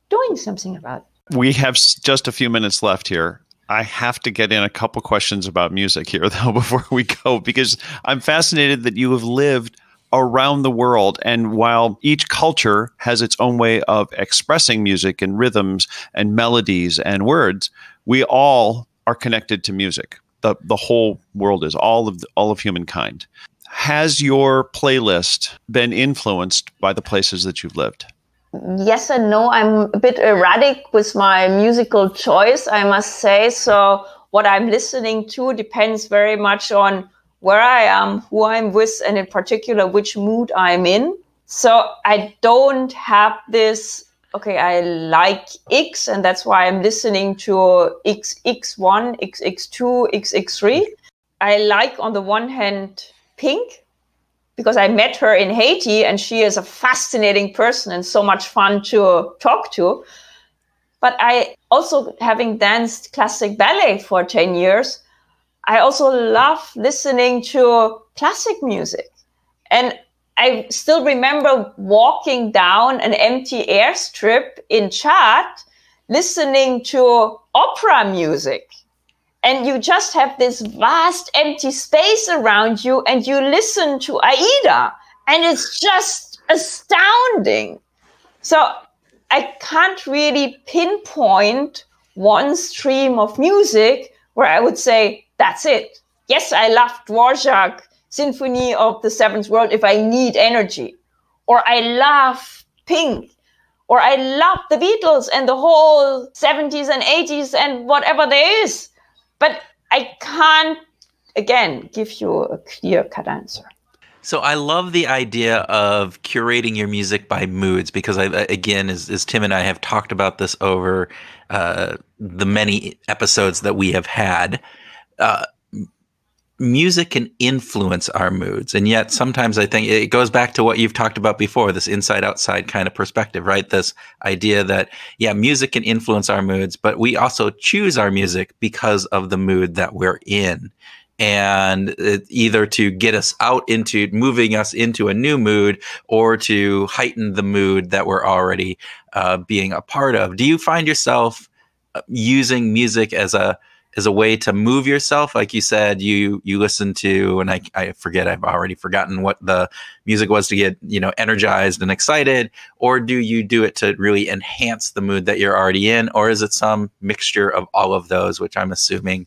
Speaker 3: doing something about it.
Speaker 2: We have just a few minutes left here. I have to get in a couple questions about music here, though, before we go, because I'm fascinated that you have lived around the world. And while each culture has its own way of expressing music and rhythms and melodies and words, we all are connected to music. The whole world is, all of humankind. Has your playlist been influenced by the places that you've lived?
Speaker 3: Yes and no. I'm a bit erratic with my musical choice, I must say. So what I'm listening to depends very much on where I am, who I'm with, and in particular, which mood I'm in. So I don't have this, okay, I like X, and that's why I'm listening to XX1, XX2, XX3. I like, on the one hand, Pink, because I met her in Haiti and she is a fascinating person and so much fun to talk to. But I also, having danced classic ballet for 10 years, I also love listening to classic music. And I still remember walking down an empty airstrip in Chad, listening to opera music. And you just have this vast empty space around you and you listen to Aida and it's just astounding. So I can't really pinpoint one stream of music where I would say, that's it. Yes, I love Dvorak, Symphony of the Seventh World if I need energy. or I love Pink, or I love the Beatles and the whole 70s and 80s and whatever there is. But I can't, again, give you a clear-cut answer.
Speaker 1: So I love the idea of curating your music by moods, because again, as Tim and I have talked about this over the many episodes that we have had, music can influence our moods. And yet sometimes I think it goes back to what you've talked about before, this inside-outside kind of perspective, right? This idea that, yeah, music can influence our moods, but we also choose our music because of the mood that we're in. And either to get us out into moving us into a new mood, or to heighten the mood that we're already being a part of. Do you find yourself using music as a way to move yourself? Like you said, you listen to, and I forget, I've already forgotten what the music was to get, energized and excited, or do you do it to really enhance the mood that you're already in? Or is it some mixture of all of those, which I'm assuming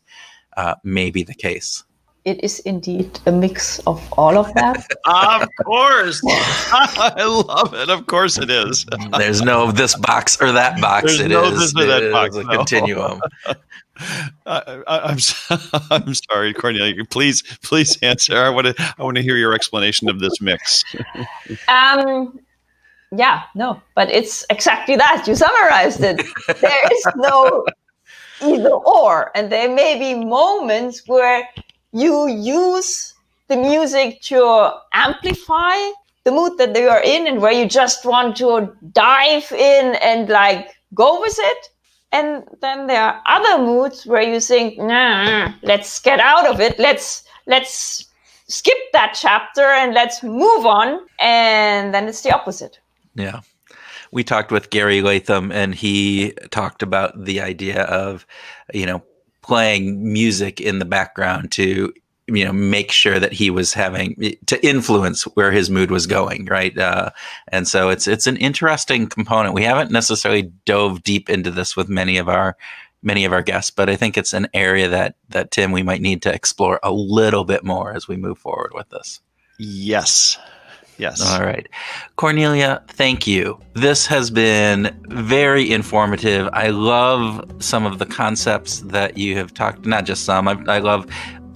Speaker 1: may be the case?
Speaker 3: It is indeed a mix of all of that.
Speaker 2: Of course. I love it. Of course it is.
Speaker 1: There's no this box or that box.
Speaker 2: There's no this or that box.
Speaker 1: A continuum.
Speaker 2: I'm sorry, Cornelia. Please answer. I want to hear your explanation of this mix.
Speaker 3: Yeah, no, but it's exactly that. You summarized it. There is no either or, and there may be moments where you use the music to amplify the mood that you are in, and where you just want to dive in and go with it. And then there are other moods where you think, nah, let's get out of it. Let's skip that chapter and let's move on. And then it's the opposite.
Speaker 1: Yeah. We talked with Gary Latham, and he talked about the idea of, playing music in the background to, make sure that he was having to influence where his mood was going. Right. And so it's an interesting component. We haven't necessarily dove deep into this with many of our guests, but I think it's an area that Tim, we might need to explore a little bit more as we move forward with this.
Speaker 2: Yes.
Speaker 1: All right. Cornelia, thank you. This has been very informative. I love some of the concepts that you have talked, not just some, I love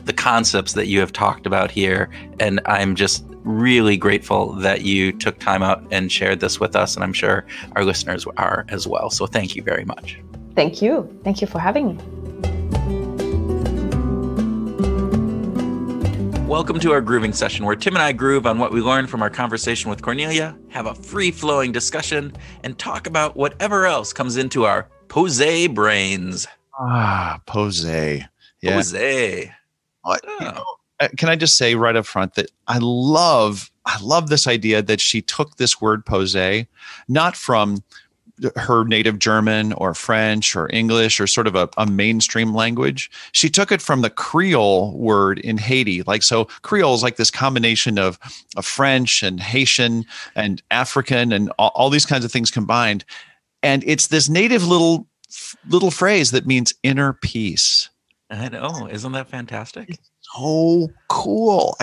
Speaker 1: the concepts that you have talked about here. And I'm just really grateful that you took time out and shared this with us. And I'm sure our listeners are as well. So thank you very much.
Speaker 3: Thank you. Thank you for having me.
Speaker 1: Welcome to our grooving session, where Tim and I groove on what we learned from our conversation with Cornelia, have a free-flowing discussion, and talk about whatever else comes into our POZE brains.
Speaker 2: POZE. Yeah.
Speaker 1: POZE.
Speaker 2: Can I just say right up front that I love this idea that she took this word POZE, not from her native German or French or English or sort of a mainstream language. She took it from the Creole word in Haiti. So Creole is like this combination of French and Haitian and African and all these kinds of things combined. And it's this native little phrase that means inner peace.
Speaker 1: I know. Isn't that fantastic?
Speaker 2: It's so cool.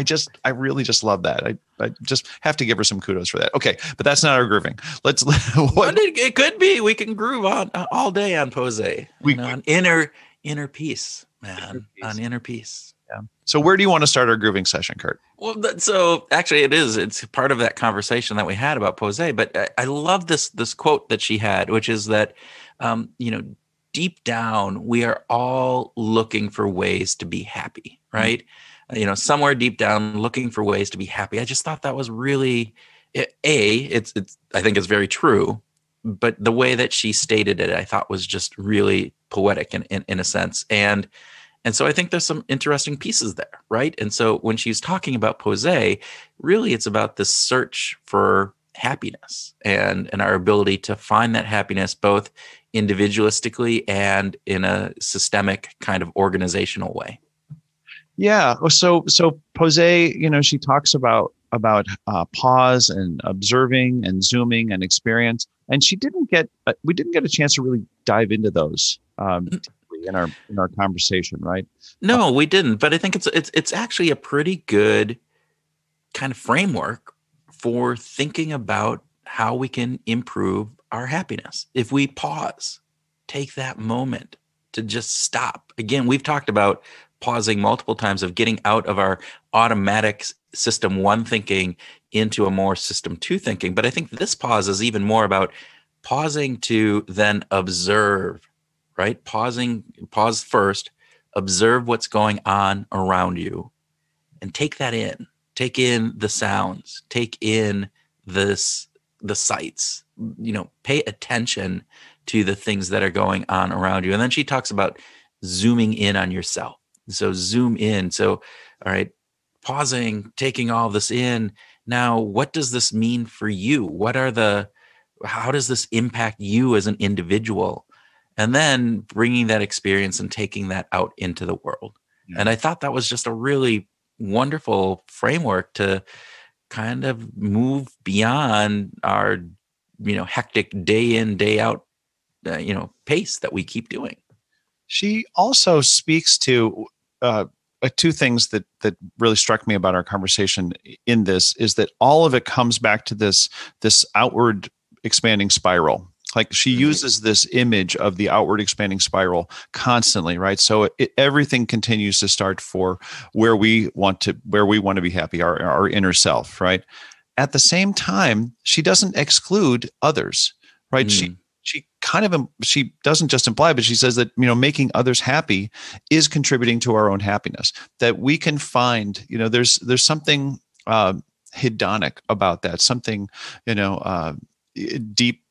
Speaker 2: I really just love that. I just have to give her some kudos for that. Okay, but that's not our grooving.
Speaker 1: It could be. We can groove on all day on POZE. On inner peace, man. On inner peace.
Speaker 2: Yeah. So where do you want to start our grooving session, Kurt?
Speaker 1: Well, so actually it's part of that conversation that we had about POZE, but I love this quote that she had, which is that, deep down, we are all looking for ways to be happy, right? Mm-hmm. Somewhere deep down, looking for ways to be happy. I just thought that was really, I think it's very true, but the way that she stated it, I thought was just really poetic in a sense. And so I think there's some interesting pieces there, right? And so when she's talking about POZE, really it's about this search for happiness and our ability to find that happiness both individualistically and in a systemic kind of organizational way.
Speaker 2: Yeah. So POZE, she talks about pause and observing and zooming and experience, and we didn't get a chance to really dive into those in our conversation, right?
Speaker 1: No, we didn't. But I think it's actually a pretty good kind of framework for thinking about how we can improve our happiness. If we pause, take that moment to just stop. Again, we've talked about pausing multiple times, of getting out of our automatic system one thinking into a more system two thinking. But I think this pause is even more about pausing to then observe, right? Pause first, observe what's going on around you, and take that in. Take in the sounds, take in the sights, pay attention to the things that are going on around you. And then she talks about zooming in on yourself. So zoom in. So, all right, pausing, taking all this in. Now, what does this mean for you? How does this impact you as an individual? And then bringing that experience and taking that out into the world. Yeah. And I thought that was just a really wonderful framework to kind of move beyond our, hectic day in, day out, pace that we keep doing.
Speaker 2: She also speaks to two things that really struck me about our conversation in this, is that all of it comes back to this outward expanding spiral. Like, she uses this image of the outward expanding spiral constantly, right? So everything continues to start for where we want to be happy, our inner self, right? At the same time, she doesn't exclude others, right? She doesn't just imply, but she says that, making others happy is contributing to our own happiness. That we can find, there's something hedonic about that, something, deep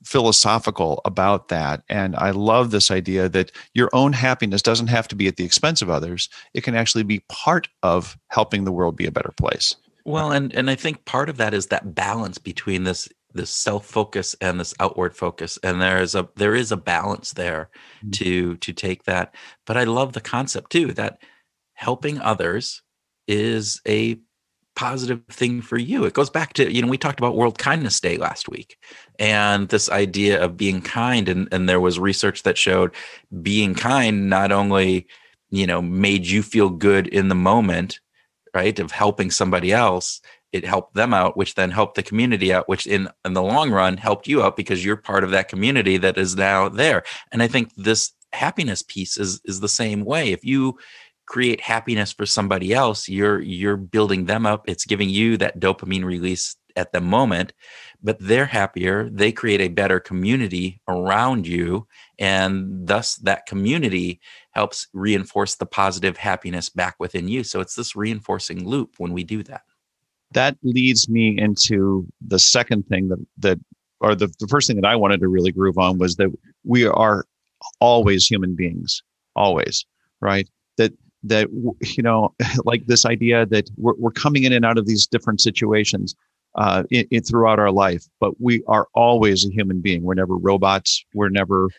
Speaker 2: philosophical about that. And I love this idea that your own happiness doesn't have to be at the expense of others. It can actually be part of helping the world be a better place.
Speaker 1: Well, and I think part of that is that balance between this self-focus and this outward focus. And there is a balance there to take that. But I love the concept too, that helping others is a positive thing for you. It goes back to, we talked about World Kindness Day last week, and this idea of being kind. And there was research that showed being kind not only, made you feel good in the moment, right, of helping somebody else, it helped them out, which then helped the community out, which in the long run helped you out because you're part of that community that is now there. And I think this happiness piece is the same way. If you create happiness for somebody else, you're building them up. It's giving you that dopamine release at the moment, but they're happier. They create a better community around you, and thus that community helps reinforce the positive happiness back within you. So it's this reinforcing loop when we do that.
Speaker 2: That leads me into the second thing or the first thing that I wanted to really groove on, was that we are always human beings, always, right? That like this idea that we're coming in and out of these different situations throughout our life, but we are always a human being. We're never robots. We're never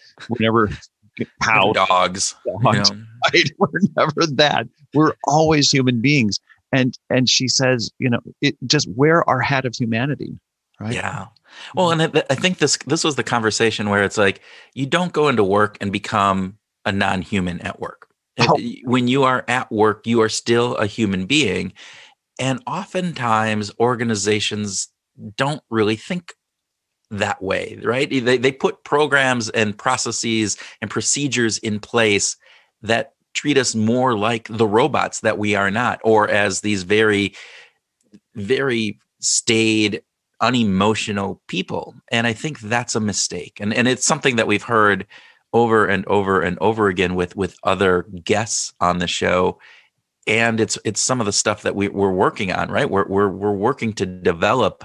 Speaker 1: dogs.
Speaker 2: Right? We're never that. We're always human beings. And she says, it just wear our hat of humanity, right?
Speaker 1: Yeah. Well, and I think this was the conversation where it's like, you don't go into work and become a non-human at work. When you are at work, you are still a human being. And oftentimes organizations don't really think that way, right? They put programs and processes and procedures in place that treat us more like the robots that we are not, or as these very, very staid, unemotional people. And I think that's a mistake. And it's something that we've heard over and over and over again with other guests on the show. And it's some of the stuff that we're working on, right? We're working to develop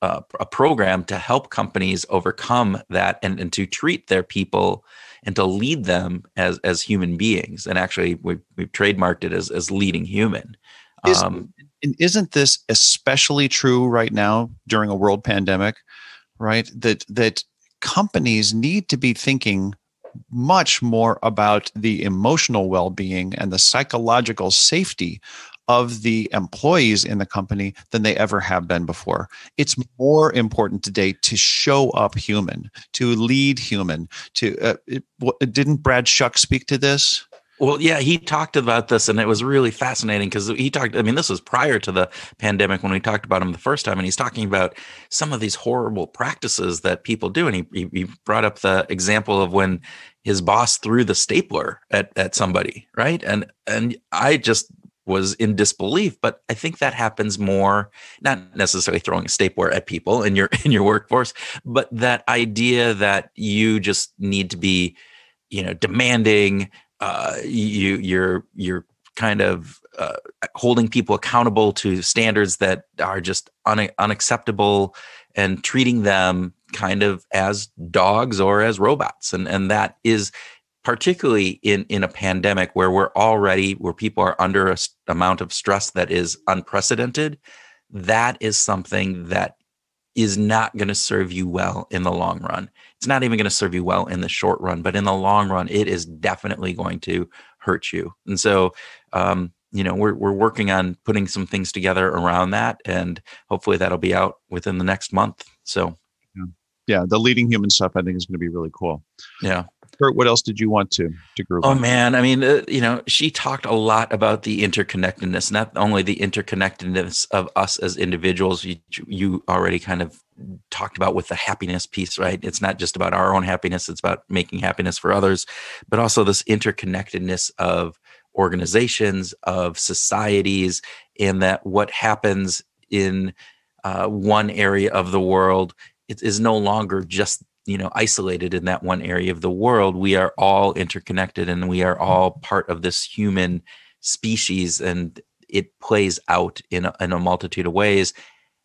Speaker 1: a program to help companies overcome that and to treat their people and to lead them as human beings. And actually, we've trademarked it as leading human.
Speaker 2: Isn't this especially true right now during a world pandemic, right? That companies need to be thinking much more about the emotional well-being and the psychological safety of the employees in the company than they ever have been before. It's more important today to show up human, to lead human. Didn't Brad Shuck speak to this?
Speaker 1: Well, yeah, he talked about this, and it was really fascinating because he talked. I mean, this was prior to the pandemic when we talked about him the first time, and he's talking about some of these horrible practices that people do. And he brought up the example of when his boss threw the stapler at somebody, right? And I just was in disbelief, but I think that happens more, not necessarily throwing a stapler at people in your workforce, but that idea that you just need to be, demanding. You're kind of holding people accountable to standards that are just unacceptable, and treating them kind of as dogs or as robots, and that is particularly in a pandemic where people are under a amount of stress that is unprecedented. That is something that is not going to serve you well in the long run. It's not even going to serve you well in the short run, but in the long run, it is definitely going to hurt you. And so, we're working on putting some things together around that, and hopefully that'll be out within the next month. So,
Speaker 2: yeah, the leading human stuff I think is going to be really cool.
Speaker 1: Yeah.
Speaker 2: Kurt, what else did you want to group
Speaker 1: Oh,
Speaker 2: on?
Speaker 1: man. I mean, she talked a lot about the interconnectedness, not only the interconnectedness of us as individuals. You already kind of talked about with the happiness piece, right? It's not just about our own happiness. It's about making happiness for others, but also this interconnectedness of organizations, of societies, and that what happens in one area of the world, it is no longer just isolated in that one area of the world. We are all interconnected, and we are all part of this human species, and it plays out in a multitude of ways.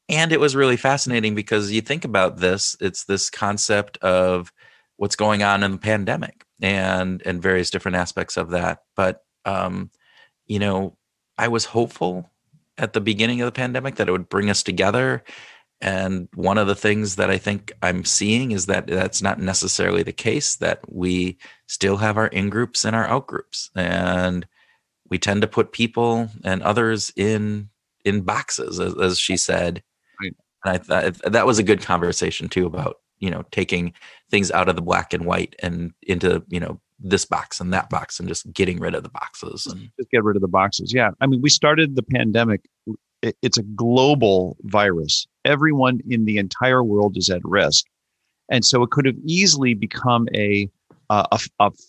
Speaker 1: And it was really fascinating because you think about this, it's this concept of what's going on in the pandemic and various different aspects of that. But, I was hopeful at the beginning of the pandemic that it would bring us together. And one of the things that I think I'm seeing is that that's not necessarily the case, that we still have our in-groups and our out-groups. And we tend to put people and others in boxes, as she said.
Speaker 2: Right.
Speaker 1: And I thought that was a good conversation too about, taking things out of the black and white and into, this box and that box, and just getting rid of the boxes. And
Speaker 2: just get rid of the boxes. Yeah. I mean, we started the pandemic. It's a global virus. Everyone in the entire world is at risk. And so it could have easily become a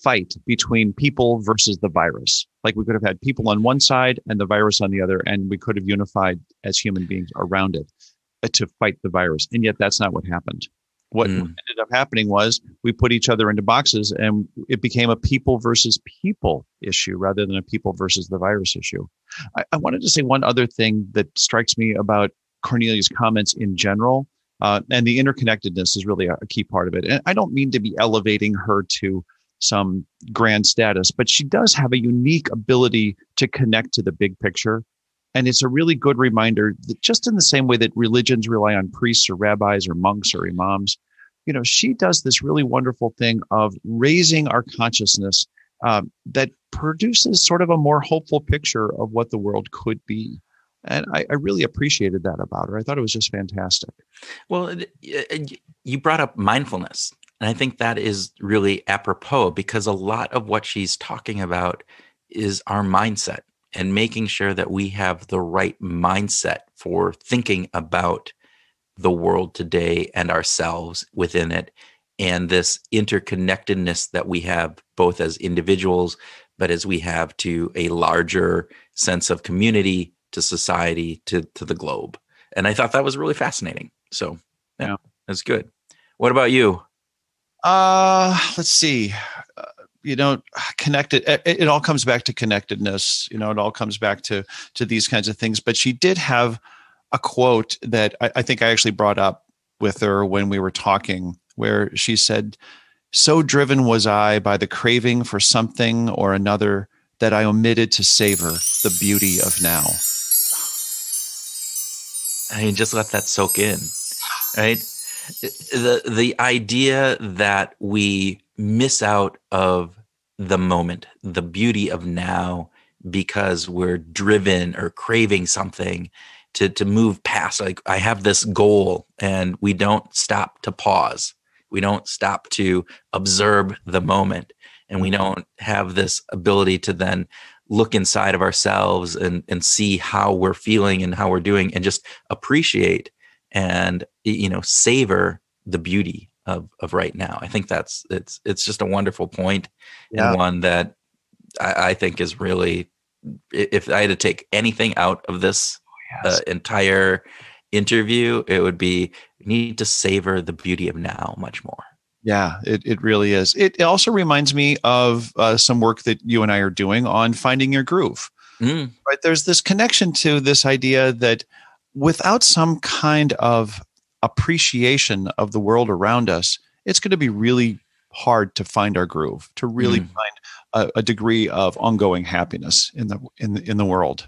Speaker 2: fight between people versus the virus. Like we could have had people on one side and the virus on the other, and we could have unified as human beings around it to fight the virus. And yet that's not what happened. What ended up happening was we put each other into boxes, and it became a people versus people issue rather than a people versus the virus issue. I wanted to say one other thing that strikes me about Cornelia's comments in general, and the interconnectedness is really a key part of it. And I don't mean to be elevating her to some grand status, but she does have a unique ability to connect to the big picture. And it's a really good reminder that just in the same way that religions rely on priests or rabbis or monks or imams, she does this really wonderful thing of raising our consciousness that produces sort of a more hopeful picture of what the world could be. And I really appreciated that about her. I thought it was just fantastic.
Speaker 1: Well, you brought up mindfulness, and I think that is really apropos, because a lot of what she's talking about is our mindset, and making sure that we have the right mindset for thinking about the world today and ourselves within it, and this interconnectedness that we have both as individuals, but as we have to a larger sense of community, to society, to the globe. And I thought that was really fascinating. So yeah, that's good. What about you?
Speaker 2: Let's see. Connected. It all comes back to connectedness. It all comes back to these kinds of things. But she did have a quote that I think I actually brought up with her when we were talking, where she said, "So driven was I by the craving for something or another that I omitted to savor the beauty of now."
Speaker 1: I mean, just let that soak in, right? The idea that we miss out of the moment, the beauty of now, because we're driven or craving something to move past. Like, I have this goal, and we don't stop to pause. We don't stop to observe the moment. and we don't have this ability to then look inside of ourselves and see how we're feeling and how we're doing, and just appreciate and, savor the beauty of right now. I think it's just a wonderful point, and one that I think is really, if I had to take anything out of this entire interview, it would be, we need to savor the beauty of now much more.
Speaker 2: Yeah, it really is. It also reminds me of some work that you and I are doing on finding your groove. Right? There's this connection to this idea that without some kind of appreciation of the world around us, it's going to be really hard to find our groove, to really find a degree of ongoing happiness in the world.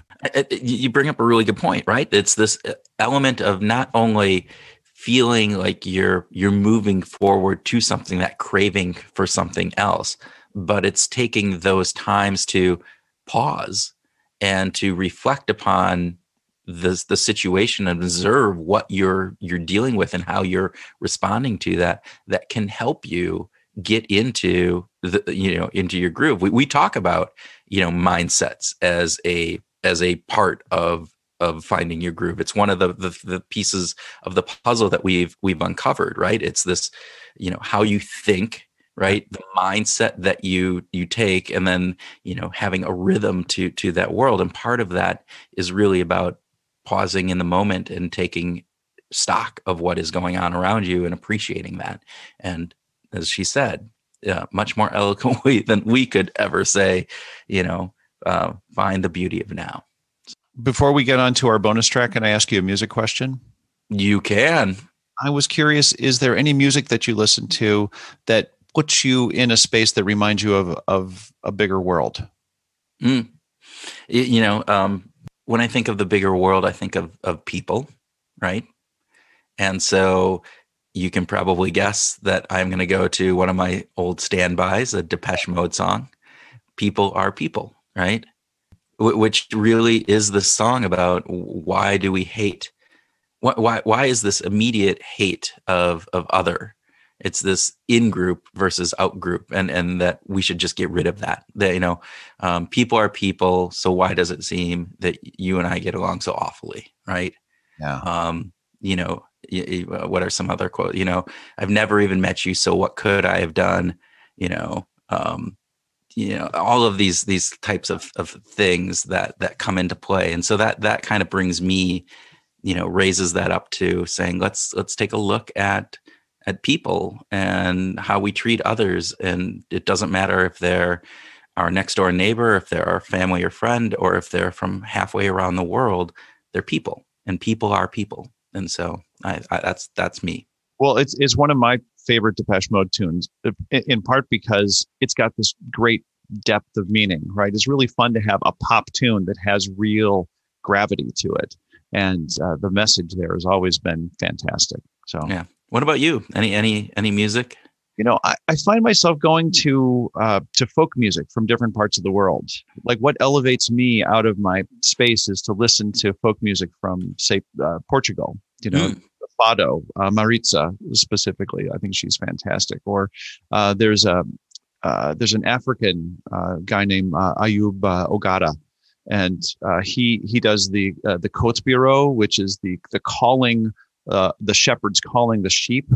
Speaker 1: You bring up a really good point, right? It's this element of not only feeling like you're moving forward to something, that craving for something else, but it's taking those times to pause and to reflect upon the situation and observe what you're dealing with and how you're responding to that can help you get into into your groove. We talk about mindsets as a part of finding your groove. It's one of the pieces of the puzzle that we've uncovered, right? It's this, how you think, right? The mindset that you take, and then, having a rhythm to that world. And part of that is really about pausing in the moment and taking stock of what is going on around you and appreciating that. And as she said, much more eloquently than we could ever say, find the beauty of now.
Speaker 2: Before we get on to our bonus track, can I ask you a music question?
Speaker 1: You can.
Speaker 2: I was curious, is there any music that you listen to that puts you in a space that reminds you of a bigger world?
Speaker 1: When I think of the bigger world, I think of people, right? And so you can probably guess that I'm going to go to one of my old standbys, a Depeche Mode song, People Are People, right? Which really is the song about why do we hate? Why is this immediate hate of other? It's this in-group versus out-group, and that we should just get rid of that. That, people are people, so why does it seem that you and I get along so awfully, right?
Speaker 2: Yeah.
Speaker 1: What are some other quotes? I've never even met you, so what could I have done? All of these types of things that come into play. And so that kind of brings me, raises that up to saying, let's take a look at people and how we treat others. And it doesn't matter if they're our next door neighbor, if they're our family or friend, or if they're from halfway around the world, they're people, and people are people. And so that's me.
Speaker 2: Well, it's one of my favorite Depeche Mode tunes, in part because it's got this great depth of meaning, right? It's really fun to have a pop tune that has real gravity to it. And the message there has always been fantastic. So,
Speaker 1: yeah. What about you? Any music?
Speaker 2: I find myself going to folk music from different parts of the world. Like, what elevates me out of my space is to listen to folk music from, say, Portugal. Fado, Maritza specifically. I think she's fantastic. Or there's an African guy named Ayub Ogada, and he does the Kotsbiro, which is the calling, the shepherds calling the sheep,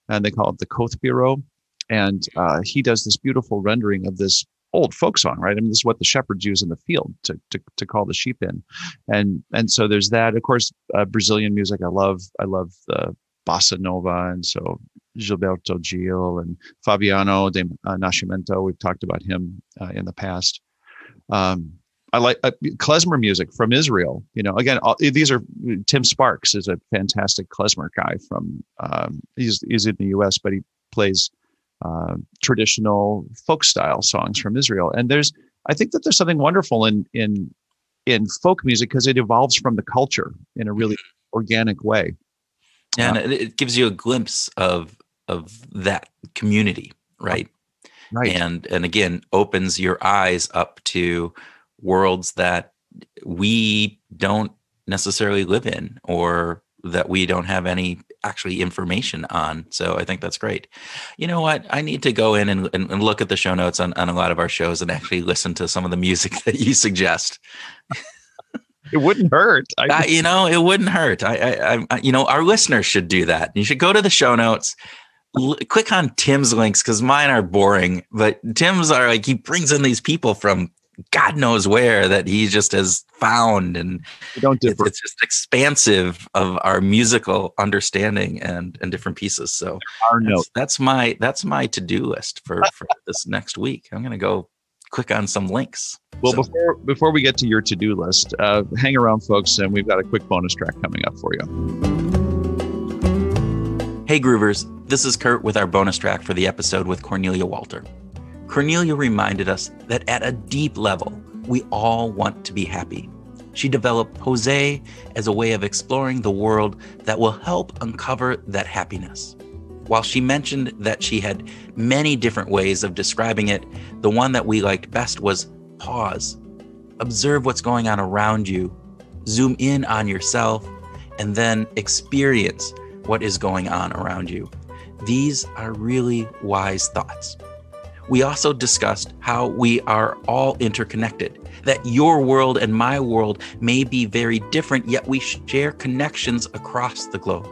Speaker 2: and they call it the Kothbiro. And he does this beautiful rendering of this old folk song, right? I mean, this is what the shepherds use in the field to call the sheep in. And so there's that. Of course, Brazilian music. I love the bossa nova, and so Gilberto Gil and Fabiano de Nascimento. We've talked about him in the past. I like klezmer music from Israel. Again, these are Tim Sparks is a fantastic klezmer guy from. He's in the U.S., but he plays traditional folk style songs from Israel. And I think that there's something wonderful in folk music because it evolves from the culture in a really organic way.
Speaker 1: And it gives you a glimpse of that community, right?
Speaker 2: Right.
Speaker 1: And again, opens your eyes up to worlds that we don't necessarily live in, or that we don't have any actually information on. So I think that's great. You know what? I need to go in and look at the show notes on a lot of our shows and actually listen to some of the music that you suggest.
Speaker 2: It wouldn't hurt.
Speaker 1: It wouldn't hurt. Our listeners should do that. You should go to the show notes, click on Tim's links, because mine are boring, but Tim's are like, he brings in these people from God knows where that he just has found, and it's just expansive of our musical understanding and different pieces. So that's my to-do list for this next week. I'm going to go click on some links.
Speaker 2: Well, before we get to your to-do list, hang around, folks, and we've got a quick bonus track coming up for you.
Speaker 1: Hey, Groovers. This is Kurt with our bonus track for the episode with Cornelia Walther. Cornelia reminded us that at a deep level, we all want to be happy. She developed POZE as a way of exploring the world that will help uncover that happiness. While she mentioned that she had many different ways of describing it, the one that we liked best was pause. Observe what's going on around you, zoom in on yourself, and then experience what is going on around you. These are really wise thoughts. We also discussed how we are all interconnected, that your world and my world may be very different, yet we share connections across the globe.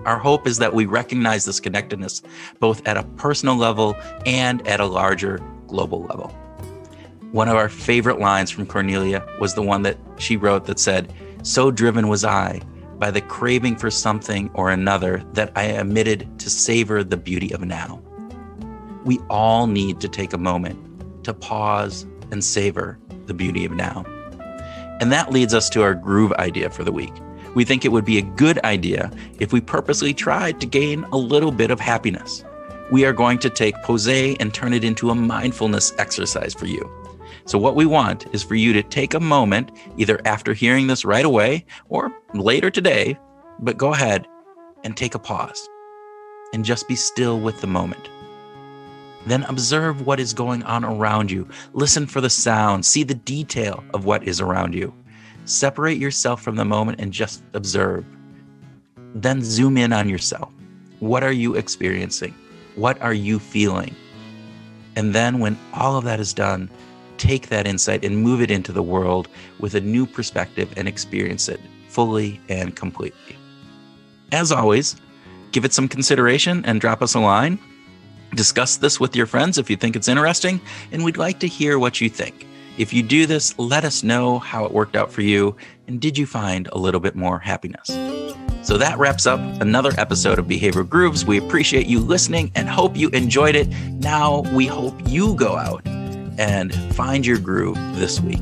Speaker 1: Our hope is that we recognize this connectedness both at a personal level and at a larger global level. One of our favorite lines from Cornelia was the one that she wrote that said, "So driven was I by the craving for something or another that I omitted to savor the beauty of now." We all need to take a moment to pause and savor the beauty of now. And that leads us to our groove idea for the week. We think it would be a good idea if we purposely tried to gain a little bit of happiness. We are going to take POZE and turn it into a mindfulness exercise for you. So what we want is for you to take a moment, either after hearing this right away or later today, but go ahead and take a pause and just be still with the moment. Then observe what is going on around you. Listen for the sound. See the detail of what is around you. Separate yourself from the moment and just observe. Then zoom in on yourself. What are you experiencing? What are you feeling? And then when all of that is done, take that insight and move it into the world with a new perspective and experience it fully and completely. As always, give it some consideration and drop us a line. Discuss this with your friends if you think it's interesting, and we'd like to hear what you think. If you do this, let us know how it worked out for you, and did you find a little bit more happiness? So that wraps up another episode of Behavioral Grooves. We appreciate you listening and hope you enjoyed it. Now we hope you go out and find your groove this week.